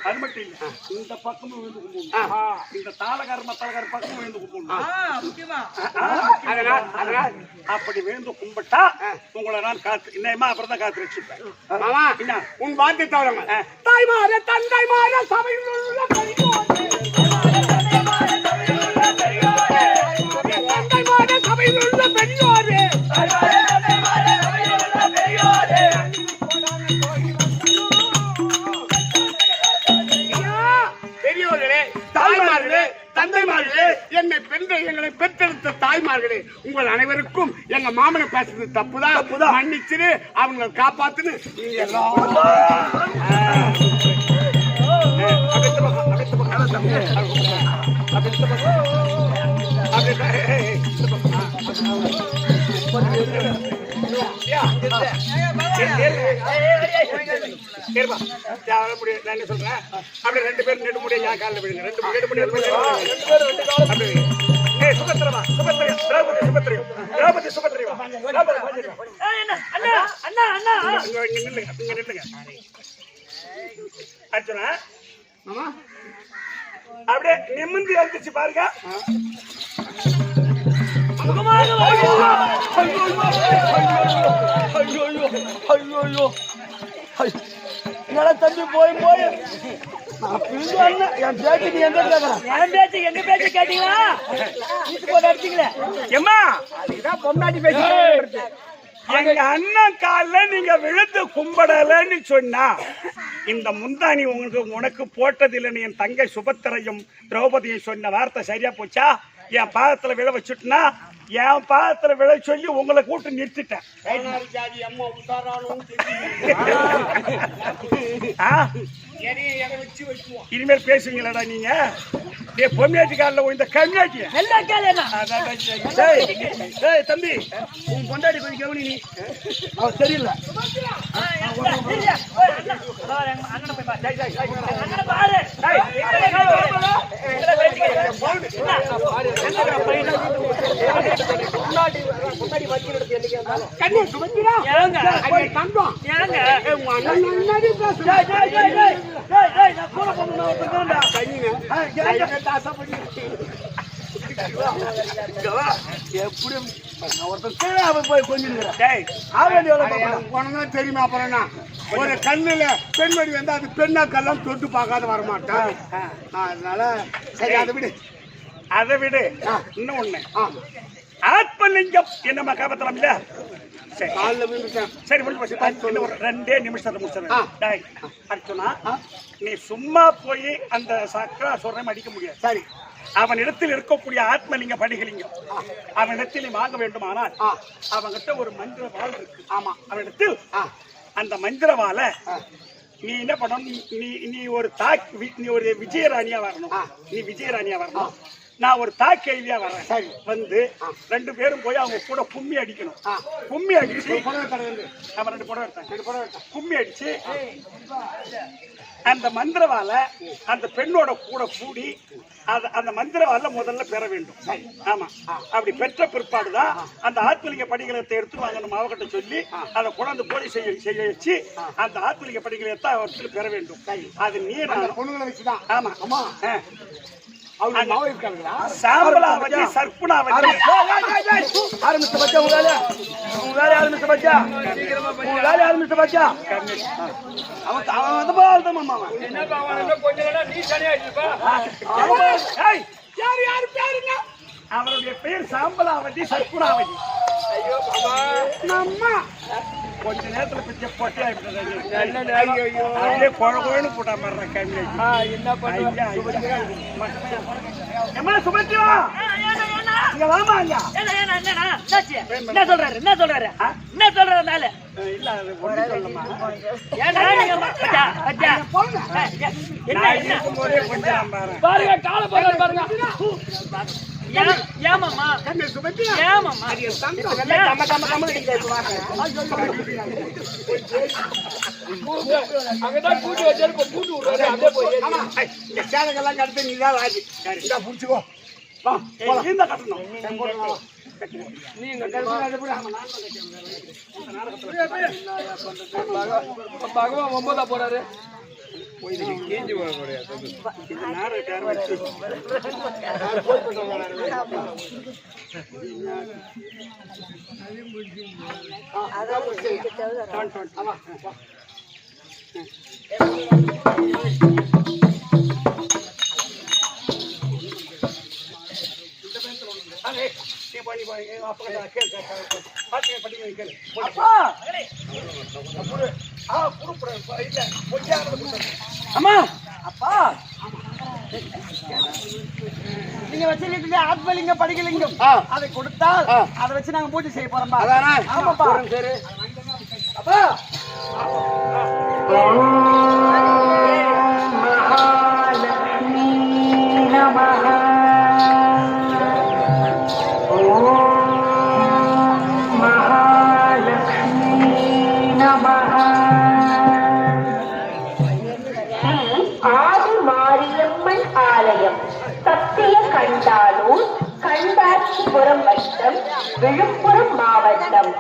S1: அது மட்டும் இல்ல, இந்த பக்கமும் விழுந்து கும்பிடணும், இந்த தாளகார மத்தாளகார பக்கமும் விழுந்து கும்பிடணும்.
S5: முக்கியமா
S2: அதனால்
S1: அப்படி விழுந்து கும்பிட்டா உங்களை நான் காத்து இன்னமா அப்புறம் தான் காத்து வச்சுப்பேன்.
S2: மாமா
S1: என்ன
S2: உன் வார்த்தை தவறங்க. தாய்மார தந்தைமார சபையில் உள்ள பெரியோரே, தந்தைமார சபையில் உள்ள பெரியோரே, பெரியோர்களே, தாய்மார்களே, தந்தைமார்களே, எங்களை பெற்றெடுத்த தாய்மார்களே, உங்கள் அனைவருக்கும் எங்க மாமனை பேசுறது தப்புதான், மன்னிச்சிரு, அவங்களை காப்பாத்துன்னு நீங்க எல்லாம் என்ன சொல்றேன், அப்படி 2 பேரும் நெடு முடிய என் காலில் விடுங்க. 2 நெடு முடிய சுபத்திரமா சுபத்திரியம் திரௌபதி சுபத்திரியம் நில்லுங்க. அர்ஜுனா அப்படியே நிமிர்ந்து எழுந்துச்சு பாருங்க.
S4: தம்பி போய் என் பேச்சு நீ எங்க எங்க பேச்சு கேட்டீங்களா? அடிச்சீங்களே
S1: எம்மா
S4: பொம்னாட்டி பேச்சு
S1: எங்க அண்ணன் காலில் நீங்க விழுந்து கும்பிடலன்னு சொன்னா இந்த முந்தானி உனக்கு போட்டதில்லைன்னு என் தங்கை சுபத்திரையும் திரௌபதியும் சொன்ன வார்த்தை சரியா போச்சா? என் பாதத்துல விழ வச்சுட்டுனா என் பாதத்துல விழ சொல்லி உங்களை கூட்டு நிறுத்திட்டேன். இனிமேல் பேசுவீங்களா நீங்க? பொம்மியாட்டி காலில் இந்த கம்மியாட்டி
S4: தம்பி உன் பொண்டாடி கொஞ்சம் கவனி, நீ அவன் தெரியல.
S2: தெரியுமா? அப்புறம் ஒரு கண்ணுல பெண்மணி வந்து அது பெண்ணா கல்லாம் தொட்டு பார்க்காத வரமாட்டான். அதனால சரி அதை விடு.
S1: இன்னும் ஒண்ணு, ஆத்மலிங்கம் என்னமா காப்பத்தலாம் இல்ல? சரி முடிச்சு 2 நிமிஷத்தை முடிச்சிடறேன். அர்ச்சுனா, நீ சும்மா போய் அந்த சக்கராசுரனை அடிக்க முடியாது.
S2: சரி,
S1: அவனிடத்தில் இருக்கக்கூடிய ஆத்மலிங்க படிகலிங்கம் அவனிடத்தில் வாங்க வேண்டுமானால் அவன்கிட்ட ஒரு மந்திர வாள் இருக்கு.
S2: ஆமா,
S1: அவனிடத்தில் அந்த மந்திர வாளை நீ என்ன பண்ணணும், நீ ஒரு நீ ஒரு விஜயராணியா வரணும். நீ விஜயராணியா வரணும், நான் ஒரு தாக்கேவியா வரேன்.
S2: சரி,
S1: வந்து 2 பேரும் போய் அவங்க கூட கும்மி அடிக்கணும். கும்மி அடிச்சு அவன் 2 புடவை எடுத்தான். கும்மி அடிச்சு அந்த மந்திரவால அந்த பெண்ணோட கூட கூடி அந்த மந்திரவால முதல்ல பெற வேண்டும். ஆமா, அப்படி பெற்ற பிற்பாடுதான் அந்த ஆத்மலிங்க படிகளத்தை எடுத்து வாங்க மாவட்ட சொல்லி அதை கொண்டாந்து போலி செய்ய வச்சு அந்த ஆத்மலிங்க படிகளத்தை அவர்கள் பெற வேண்டும். அது நீ
S2: பொண்ணுங்களை வச்சுதான்.
S1: ஆமா ஆமா,
S2: சாம்பலாவதி
S1: சர்ப்புனாவதி
S4: ஆரம்பிச்ச பச்சா உங்க வேலை ஆரம்பிச்ச பச்சா ஆரம்பிச்ச பச்சா அவன் வந்து பால்தான் மாமா
S1: யாரு பேருங்க? அவருடைய பேர் சாம்பலாவதி சர்ப்புனாவதி. அம்மா கொஞ்ச நேரத்துல பிச்சை போட்டே குழகுன்னு போட்டா மாதிரி கம்மி. என்ன பண்ண சுபத்தியா இங்க வாமா.
S4: என்ன சொல்றாரு மேல
S1: இல்ல அது ஒண்ணு சொல்லமா
S4: பாருங்க கால பாருங்க
S5: ஏமாமா
S2: கண்ணு சுமத்தி
S5: ஏமாமா
S2: அது என் தங்கம். ஆமா, இந்த சேலைகள்லாம் கடுத்து நீதான் ராஜி. இந்தா புடிச்சுக்கோ. வா, போலாம்.
S1: இந்த கட்டணும்
S2: நீ இந்த கருத்து அதை போடு. ஆமா,
S3: பகவான் 9 போறாரு. அம்மா அப்பா
S5: நீங்க வச்சிருக்கீங்க ஆத்மலிங்கம் படிக்கலிங்கம் அதை கொடுத்தால் அதை வச்சு நாங்க பூஜை செய்ய போறோம்பா.
S3: அதானே?
S5: ஆமாப்பா.
S3: சரி அப்பா
S8: ஆதி மாரியம்மன் ஆலயம் சத்திய கண்டாலூர் கண்டாட்சிபுரம் வட்டம் விழுப்புரம் மாவட்டம்.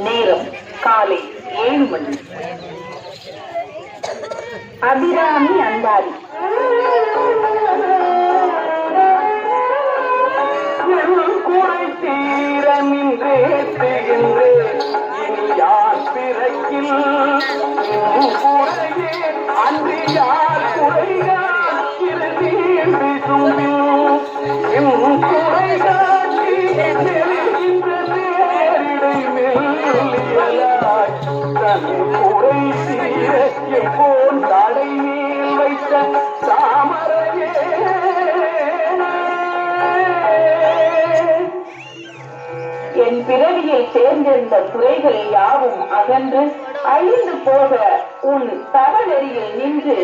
S8: நேரம் காலை 7 மணி. அபிராமி அந்தாதி.
S3: கூடை தீரமின்றே திகின்றேன் இனி யார் பிறக்கில் கூடையே அன்று யார் குறைகான் இறுதியின்றி சும்பில் குறைகான் தெரிகின்ற நேரிடை மெல்லியலாய் தன் குறை தீர எப்போன் தடை மேல் வைத்த தாமரையே
S8: என் பிறவியை சேர்ந்திருந்த குறைகள் யாவும் அகன்று அழிந்து போக உன் தவநெறியில் நின்று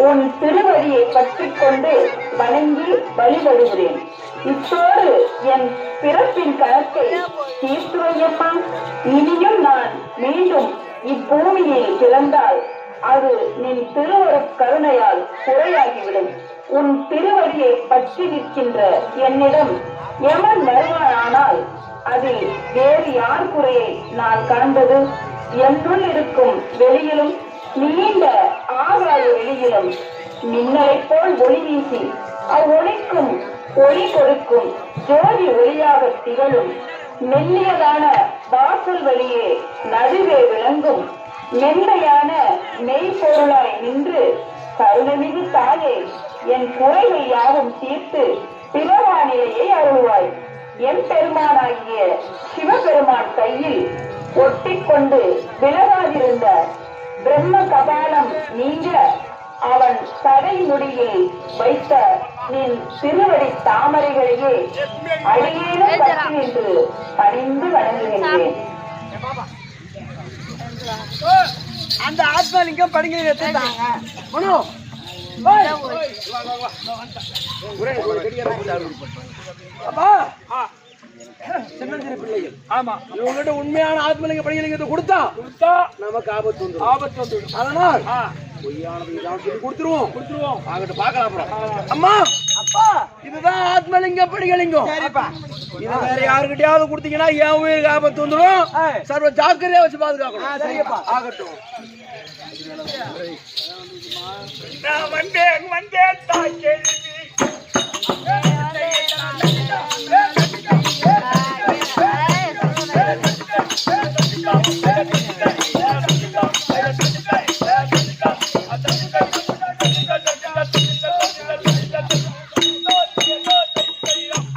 S8: உன் திருவடியை பற்றிக் கொண்டு வணங்கி வழிபடுகிறேன். இத்தோடு என் பிறப்பின் கணக்கை தீர்த்துவையம்மா. இனியும் நான் மீண்டும் இப்பூமியில் பிறந்தால் அது நின் திருவருட் கருணையால் குறையாகிவிடும். உன் திருவடியை பற்றி நிற்கின்ற என்னிடம் எமன் வருவானானால் அதில் வேறு யார் குறையை நான் காண்பது? என்னுள் இருக்கும் வெளியிலும் நீண்ட ஆகாய வெளியிலும் மின்னலைப் போல் ஒளி வீசி அவ்வொளிக்கும் ஒளி கொடுக்கும் ஜோதி ஒளியாக திகழும் மெல்லியதான வாசல் வழியே நடுவே விளங்கும் மென்மையான மெய்ப்பொருளாய் நின்று கருணமிகு தாயே என் குறைகள் யாவும் தீர்த்து பிறவானிலையை அருள்வாய். என் பெருமானாகிய சிவபெருமான் கையில் ஒட்டிக்கொண்டு விலகாதிருந்த பிரம்ம கபாலம் நீங்க அவன் தடை முடியில் வைத்த நின் திருவடி தாமரைகளையே அடியேனும் பற்றி நின்று பணிந்து வணங்குகின்றேன்.
S5: அந்த ஆத்மலிங்கம் படிக்கல எடுத்துட்டாங்க. மனோ
S3: அப்பா சின்னஞ்சிறு பிள்ளைகள். ஆமா, இவங்ககிட்ட உண்மையான ஆத்மலிங்க படிக்கலிங்கத்தை கொடுத்தா நமக்கு ஆபத்து வந்துடும். அதனால் பொய்யானது ஏதாவது சொல்லி கொடுத்துருவோம். ஆகிட்ட பார்க்கலாம். அப்புறம் அம்மா அப்பா இதுதான் ஆத்மலிங்க படிக்கலிங்கம். இதை வேற யாருக்கிட்டையாவது கொடுத்தீங்கன்னா என் உயிருக்கு ஆபத்து வந்துடும். சர்வ ஜாக்கிரதையா வச்சு பாதுகாக்கணும். சரிப்பா, ஆகட்டும்.
S1: நான் வந்தேன் தாய் கேள்வி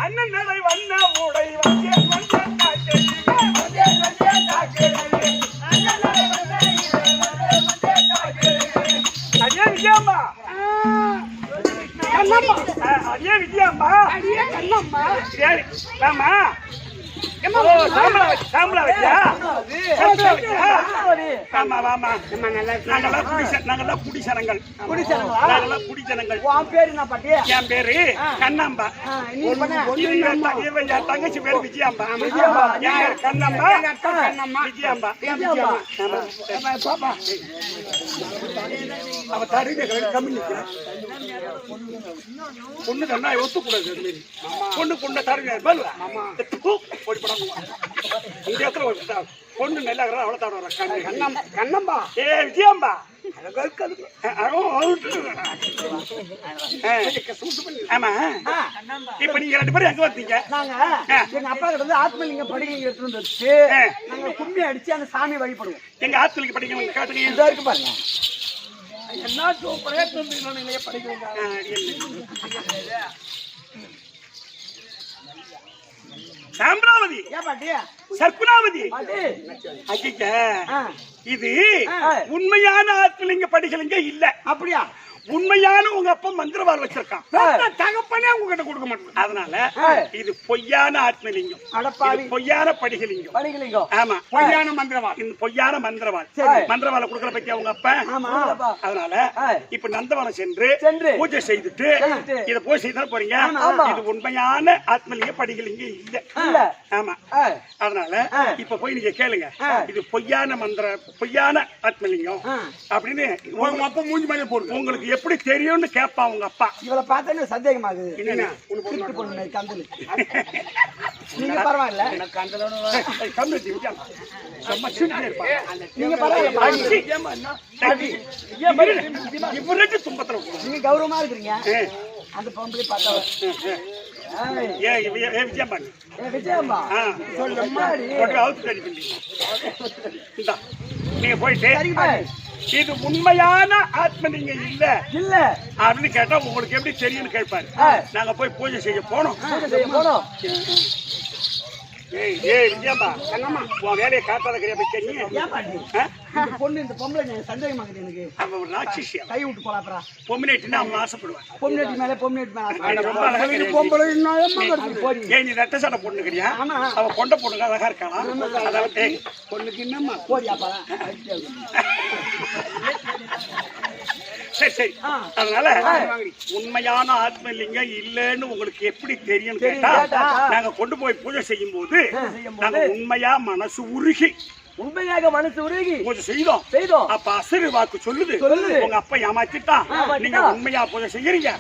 S1: அண்ணன் நடை வண்ண உடை வந்தேன் தாய் கேள்வி அதே விஜயம்மா
S6: என்ன
S1: சரி ஆமா சாம்பலா வச்சா ஆமா ஆமா நாங்கெல்லாம் குடிசனங்கள்
S5: உன் பேரு என்ன பாட்டி?
S1: என் பேரு கண்ணாம்பா என் தங்கச்சி பேரு விஜயாம்பா என் பேரு கண்ணாம்பா விஜயாம்பா அவ தருக கம்மி நிற்கிறான் பொண்ணு கண்ணா ஒத்துக்கூடாது அது மாரி பொண்ணு தருக போய் படம் இந்த இடத்துல பொண்ணு நல்லா அவ்வளோ தாட கண்ணம்பா ஏ விஜயாம்பா ஆமா இப்ப நீங்க 2 பேரும் எங்க வந்தீங்க?
S5: நாங்க எங்க அப்பா கிட்ட இருந்து ஆத்மலிங்க படிக்கலிங்க எடுத்துட்டு வச்சு நாங்க கும்மி அடிச்சு அந்த சாமி வழிபடுவோம்.
S1: எங்க ஆத்மலிங்க படிக்கலிங்க காட்டுங்க.
S5: இதா இருக்கு பாருங்க.
S3: என்ன சூப்பரா நீங்க படிக்கிறீங்க.
S1: சாம்பிராவதி
S5: ஏன் பாட்டி?
S1: சர்க்குணாவதி
S5: பாட்டி
S1: அக்கிக்க இது உண்மையான ஆத்மலிங்க படிக்கலிங்க இல்ல.
S5: அப்படியா?
S1: உண்மையான உங்க அப்பா மந்திரவாள் வச்சிருக்கான். தகப்பனே உங்ககிட்ட கொடுக்க மாட்டேன். அதனால இது பொய்யான ஆத்மலிங்கம், பொய்யான படிகலிங்கம். ஆமா, பொய்யான மந்திரவாள். இந்த பொய்யான மந்திரவாள் மந்திரவாளை கொடுக்கற பத்தி அவங்க அப்பா. அதனால இப்ப நந்தவனம் சென்று பூஜை செய்துட்டு இத போய் செய்தா போறீங்க. இது உண்மையான ஆத்மலிங்க படிகலிங்க இல்ல. ஆமா, அதனால இப்ப போய் நீங்க கேளுங்க. இது பொய்யான பொய்யான ஆத்மலிங்கம் அப்படின்னு உங்க அப்பா மூஞ்சி மேல போடுங்க. உங்களுக்கு எப்படி தெரியும்னு கேப்பா உங்க அப்பா.
S5: இவளை பார்த்தா சந்தேகமாகுது.
S1: என்னன்னா
S5: கந்தல் நீங்க பரவாயில்ல. நீங்க கௌரவமா இருக்கிறீங்க. அந்த பொம்பளை பார்த்தா விஜயம்மா
S1: நீங்க போயிட்டு இது உண்மையான ஆத்மலிங்க இல்ல அப்படின்னு கேட்டா உங்களுக்கு எப்படி தெரியும்னு கேட்பாரு. நாங்க போய் பூஜை செய்ய போனோம். விஜயம்பா உன் வேலையை காட்டாத
S5: பொண்ணு இந்த பொம்பளை சந்தேகமாக்குது எனக்கு.
S1: அவன் ராட்சிசியா
S5: கை விட்டு போலாம்.
S1: பொம்மினேட்டினா அவன் ஆசைப்படுவான்.
S5: பொம்மினேட்டி மேல
S1: பொம்பளை நீ ரெட்ட சட்டை பொண்ணுக்கிறியா? அவ கொண்ட பொண்ணுங்க அழகா இருக்கலாம். அதாவது பொண்ணுக்கு என்னம்மா
S5: போடியாப்பா.
S1: சரி சரி. அதனால உண்மையான ஆத்மலிங்க இல்லன்னு உங்களுக்கு எப்படி தெரியும் கேட்டா நாங்க கொண்டு போய் பூஜை செய்யும் போது நாங்க உண்மையா மனசு உருகி பூஜை செய்தோம். அப்ப அசரு வாக்கு சொல்லுது உங்க அப்பா ஏமாத்திட்டான், நீங்க உண்மையா பூஜை செய்யறீங்க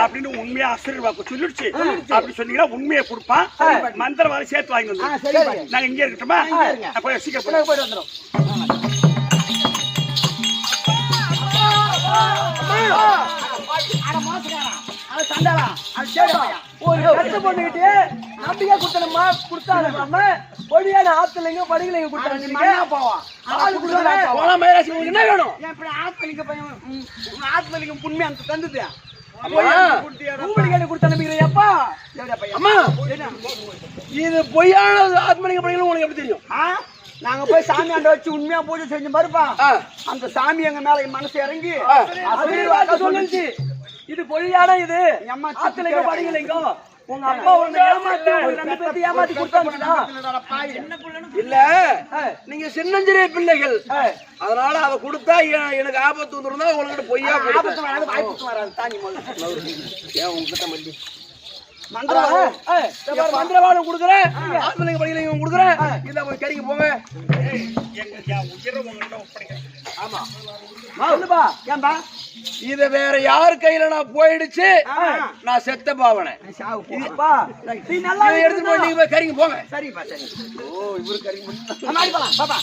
S1: அப்படின்னு உண்மையா அசரு வாக்கு சொல்லிடுச்சு. அப்படி சொன்னீங்கன்னா உண்மையை கொடுப்பான். மந்திரவாதி சேர்த்து வாங்கி வந்து நாங்க இங்க இருக்கட்டுமா? போய் சீக்கிரம் போயிட்டு வந்துடும்.
S3: பொண்ணுகிட்டே நம்பிக்கை குடுத்தனமா கொடுத்தாங்க. பொடியான ஆத்தலைங்க படிக்கலைங்க கொடுத்தாங்க. என்ன வேணும்?
S5: ஆத்மலிங்கம் புண்மை அந்த தந்தது
S3: இது பொய்யான ஆத்மலிங்க படிக்கல. உனக்கு எப்படி தெரியும்?
S5: நாங்க போய் சாமி ஆண்ட வச்சு உண்மையா பூஜை செஞ்சு பாருப்பா. அந்த சாமி எங்க மேல மனசு இறங்கி
S3: சொல்லுச்சு இது பொய்யான இது ஆத்மலிங்க படிக்கலைங்க. உங்க அப்பா உன்னை ஏமாத்தி 2 பேர்த்து ஏமாத்தி கொடுத்தாங்க. இல்ல நீங்க சின்னஞ்சிறிய பிள்ளைகள், அதனால அவ கொடுத்தா எனக்கு ஆபத்து வந்துருந்தா உங்ககிட்ட பொய்யா
S5: வாய்ப்பு வராது. தாண்டி
S3: ஏன் உங்ககிட்ட மல்லி மந்திரவாதம் கொடுக்குறேன், ஆத்மலிங்க படிக்கலைங்க கொடுக்குறேன். இல்ல போய் கறிக்கு போங்க. ஆமா
S5: ஏன்பா
S3: இத வேற யாரு கையில நான் போயிடுச்சு நான் செத்த பாவனை. எடுத்து போய் நீங்க போய் கறிங்க போங்க.
S5: சரிப்பா சரி.
S3: ஓ இவரு கறிங்க
S5: பாப்பா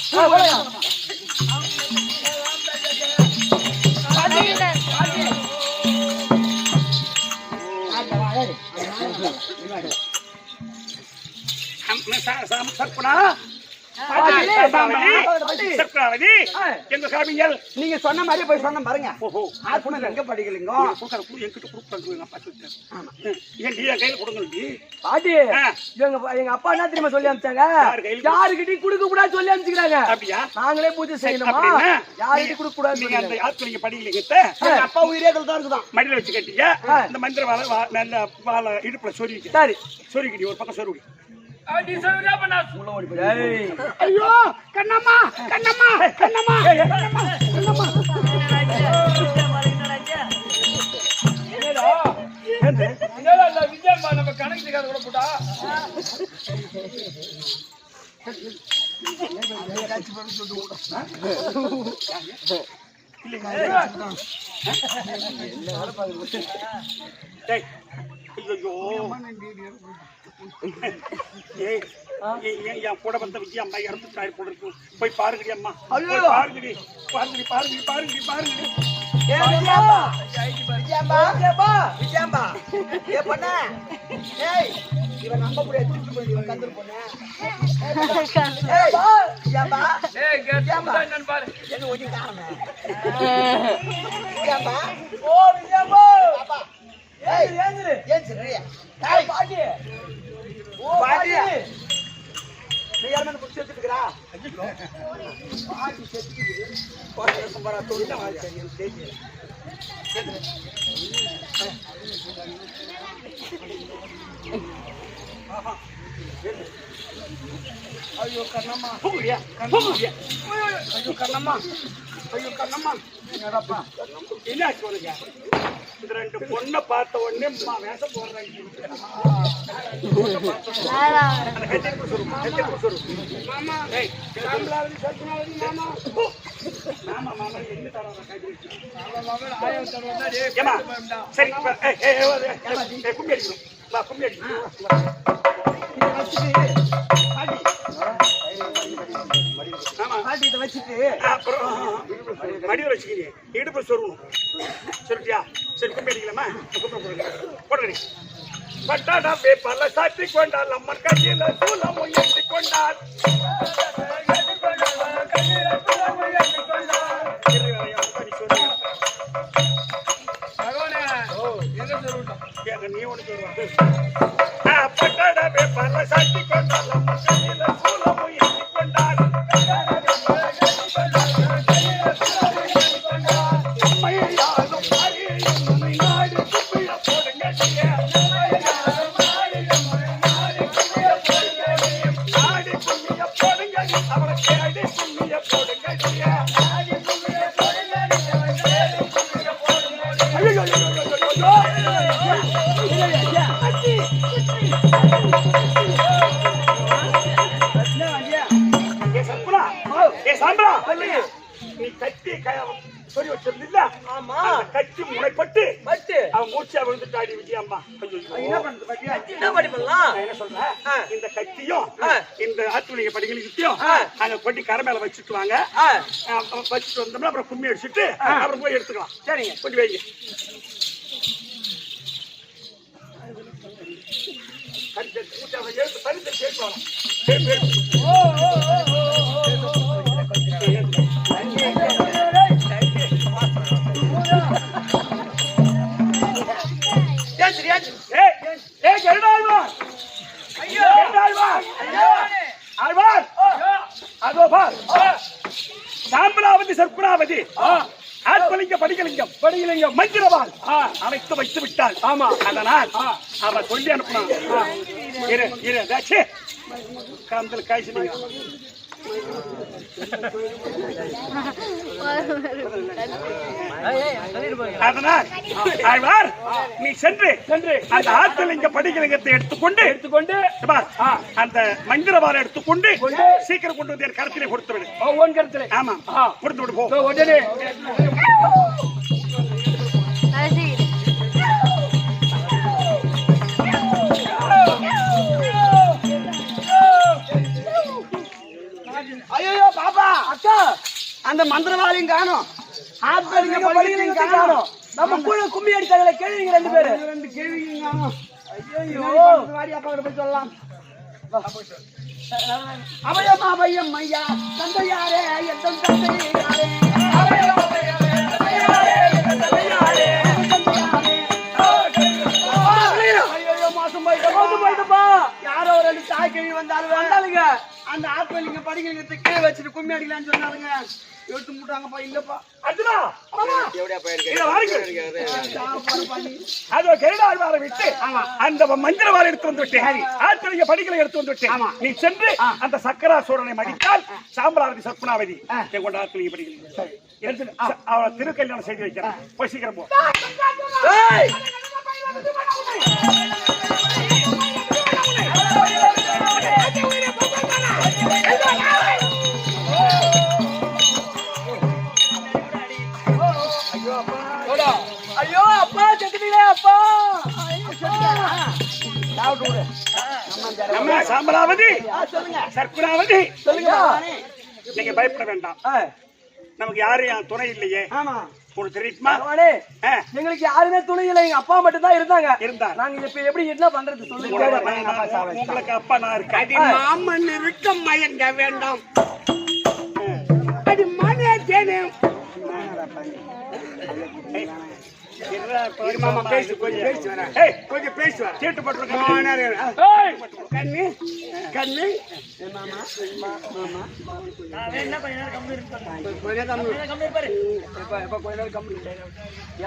S1: சக்கராவதி எங்க காமியல்
S5: நீங்க சொன்ன மாதிரி போய் சொன்ன பாருங்க.
S1: ஓஹோ
S5: ஆத்மலிங்க படிக்கலிங்க.
S1: என்கிட்ட கொடுப்பாங்க என் கையில கொடுங்க
S3: பாட்டி எங்க அப்பா என்ன தெரியுமா சொல்லி அனுப்பிச்சாங்க? யாருக்கிட்டையும் கொடுக்க கூடாது சொல்லி அனுப்பிச்சுக்கிறாங்க.
S1: அப்படியா?
S3: நாங்களே பூஜை செய்யணுமா? யாருக்கிட்டையும் கொடுக்க கூடாது.
S1: நீங்க அந்த ஆத்மலிங்க படிக்கலிங்கத்தை
S5: அப்பா உயிரே தான் இருக்குதான்.
S1: மடியில வச்சு கட்டிங்க. இந்த மந்திர நல்ல வாழை இடுப்புல சொருவிக்க.
S3: சரி
S1: சொருவிக்கடி ஒரு பக்கம் சொருவி.
S2: ஐயோ கண்ணம்மா கண்ணம்மா கண்ணம்மா கண்ணம்மா
S3: நம்ம கணக்கு கூட போட்டா
S1: என் கூட வந்த விஜய் அம்மா இறந்துட்டாரு போல இருக்கு. போய் பாருங்கடி அம்மா. பாருங்கடி பாருங்கடி பாருங்கடி பாருங்கடி பாருங்கடி.
S5: இவன் நம்ப முடியாது. கந்தூர் பொண்ணு
S2: ஐயோ கண்ணம்மா
S1: போங்கடியா போங்கடியா.
S2: ஐயோ கண்ணம்மா ஐயோ கண்ணம்மா
S1: என்ன ஆச்சு உனக்கு? இந்த ரெண்டு பொண்ணை பார்த்த உடனே வேஷம் போடுறாங்க.
S2: மாமா சாம்பலாவதி சத்மாவதி மாமா
S1: மாமா மாமா என்ன தரோம் சரி கும்பி அடிக்கணும். கும்பி அடிக்கணும். மடியில் வச்சுக்கிறீங்க. இடுப்பு சொருணும். சொல்லிட்டியா? சரி கும்பி அடிக்கலாமா? போடுறீ. பட்டாடா பேப்பர்ல சாத்தி கொண்டால் அம்மன் கையில சூலம் உயர்த்தி கொண்டால் நீ ஒன்று பட்டாடா பேப்பர்ல சாத்தி கொண்டால் அம்மன் கையில சூலம் உயர்த்தி கொண்டால் நீ கட்டி சொல்லி வச்சிருந்தில்ல? கட்டி முனைப்பட்டு அவன் மூச்சா விழுந்துட்டாடி விஜயம்மா.
S3: என்ன பண்ணி பண்ணலாம்?
S1: என்ன சொல்றேன்? இந்த கத்தியும் இந்த ஆத்துலிங்க படிகளுக்கும் அங்க கொட்டி கரை மேல வச்சுட்டு வாங்க. வச்சுட்டு வந்தோம்னா அப்புறம் கும்மி அடிச்சுட்டு அப்புறம் போய் எடுத்துக்கலாம். சரிங்க கொண்டு வைங்க. பரிசை கேட்கலாம். சாம்பலாவதி சர்க்குராவதி ஆத்மலிங்க படிகலிங்கம் படிகலிங்கம் மந்திரவாள் அமைத்து வைத்து விட்டாள். ஆமா அதனால் அவ சொல்லி அனுப்பினான். கந்தல் காய்ச்சி அதனால் ஆழ்வார் நீ சென்று அந்த ஆத்மலிங்க படிகலிங்கத்தை எடுத்துக்கொண்டு அந்த மந்திரவாளை எடுத்துக்கொண்டு சீக்கிரம் கொண்டு வந்து என் கருத்திலே கொடுத்து விடு. ஆமா கொடுத்து விடு போ. உடனே
S5: ஐயோ பாப்பா அக்கா அந்த மந்திரவாதியும் காணோம். ஆத்மலிங்க படிகளையும் காணோம்.
S3: நம்ம கூட கும்மி அடிச்சாங்களே கேள்விங்க ரெண்டு பேரு.
S5: ரெண்டு கேள்வியும் காணோம். ஐயோ வாடி அப்பா கிட்ட போய் சொல்லலாம். அபயம் அபயம் ஐயா தந்தையாரே என் தந்தையாரே அபயம் அபயம் தந்தையாரே என் தந்தையாரே ஐயோ மோசம் போயிட்டப்பா யாரோ ஒரு ரெண்டு தாய் கழுவி வந்தாலுங்க அந்த ஆத்மலிங்க படிக்கிறதுக்கு கீழே வச்சுட்டு கும்மி அடிக்கலான்னு சொன்னாலுங்க எடுத்து முட்டாங்கப்பா இல்லப்பா
S1: அர்ஜுனா
S3: எப்படியா பையன்
S1: இத வாங்க அதோ கேடாழ்வாரை விட்டு அந்த மந்திரவாரை எடுத்து வந்து விட்டேன் ஆத்திரிக படிகளை எடுத்து வந்து விட்டேன் நீ சென்று அந்த சக்கராசூரனை மடித்தால் சாம்பராவதி சத்குணாவதி என் கொண்ட ஆத்திரிக படிகளை எடுத்து அவளை திருக்கல்யாணம் செய்து வைக்கிறேன் போய் சீக்கிரம் போ
S5: ஐயோ அப்பா செத்துட்டீங்களே அப்பா
S1: நம்ம சாம்பராவதி சர்க்குணாவதி
S5: சொல்லுங்க
S1: நீங்க பயப்பட வேண்டாம் நமக்கு யாரும் துணை இல்லையே
S5: ஆமா
S1: உங்களுக்கு தெரியுமா
S5: எங்களுக்கு யாருமே துணை இல்லை எங்க அப்பா மட்டும் தான் இருந்தாங்க நாங்க இப்ப எப்படி என்ன பண்றது சொல்லுங்க
S1: உங்களுக்கு அப்பா நான் இருக்கேன்
S2: மாமன் இருக்க மயங்க வேண்டாம் அடி மனே தேனே மாமா பேசு கொஞ்சம் பேசு
S1: சீட்டு போட்டுருக்கேன்
S2: கண்ணு கண்ணு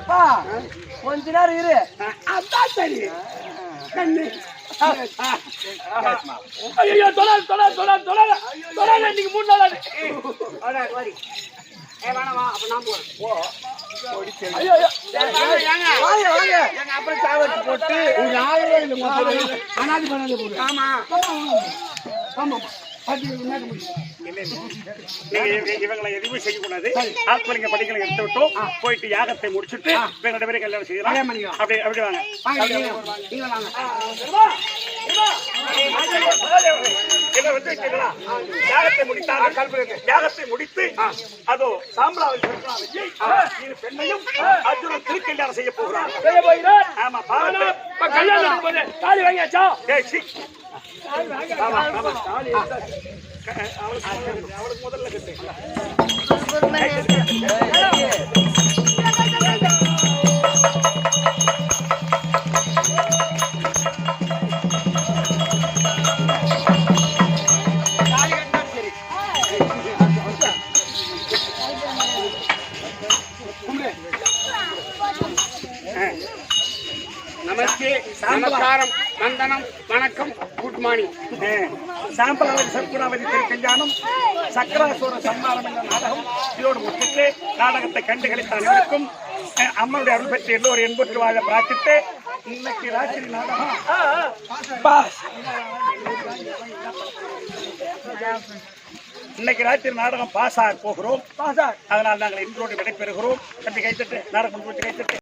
S5: எப்பா கொஞ்ச நேரம் இரு
S2: அதான் சரி கண்ணு
S1: ஐயோ தொலை இன்னைக்கு 3 நாள்
S2: வேணாமா அப்ப நான் போறேன்
S5: அப்புறம் சாவடி போட்டு
S2: அனாதி பண்ணாத போடு ஆமா ஆமா
S1: இவங்களை எதுவுமே செய்யக்கூடாது ஆத்மலிங்க படிகளை எடுத்து விட்டோம் போயிட்டு யாகத்தை முடிச்சுட்டு ரெண்டு பேரும் கல்யாணம் செய்யலாம் அப்படி அப்படி வாங்க யாகத்தை முடித்தார்கள் யாகத்தை முடித்து அதோ சாம்பலாவதி பெண்ணையும் அர்ஜுனன் திருக்கல்யாணம் செய்ய போகிறார் ஆமா கல்யாணம் வாங்கியாச்சா அவளுக்கு முதல்ல கட்டு
S2: நமஸ்தே நமஸ்காரம் வந்தனம் வணக்கம் குட் மார்னிங்
S1: சாம்பலாவதி சத்குணாவதி திருக்கல்யாணம் சக்கராசூர சம்மாரம் என்ற நாடகம் இதோடு முடித்து நாடகத்தை கண்டுகளித்த அனைவருக்கும் அம்மனுடைய அருள் பெற்று எல்லோரும் என்பட்டு வாழ பிரார்த்தித்து இன்னைக்கு ராத்திரி நாடகம் இன்னைக்கு ராத்திரி நாடகம் பாஸ் ஆக போகிறோம் அதனால் நாங்கள் இன்றோடு விடைபெறுகிறோம் தம்பி கைத்தட்டு நாடகம் கைத்தட்டு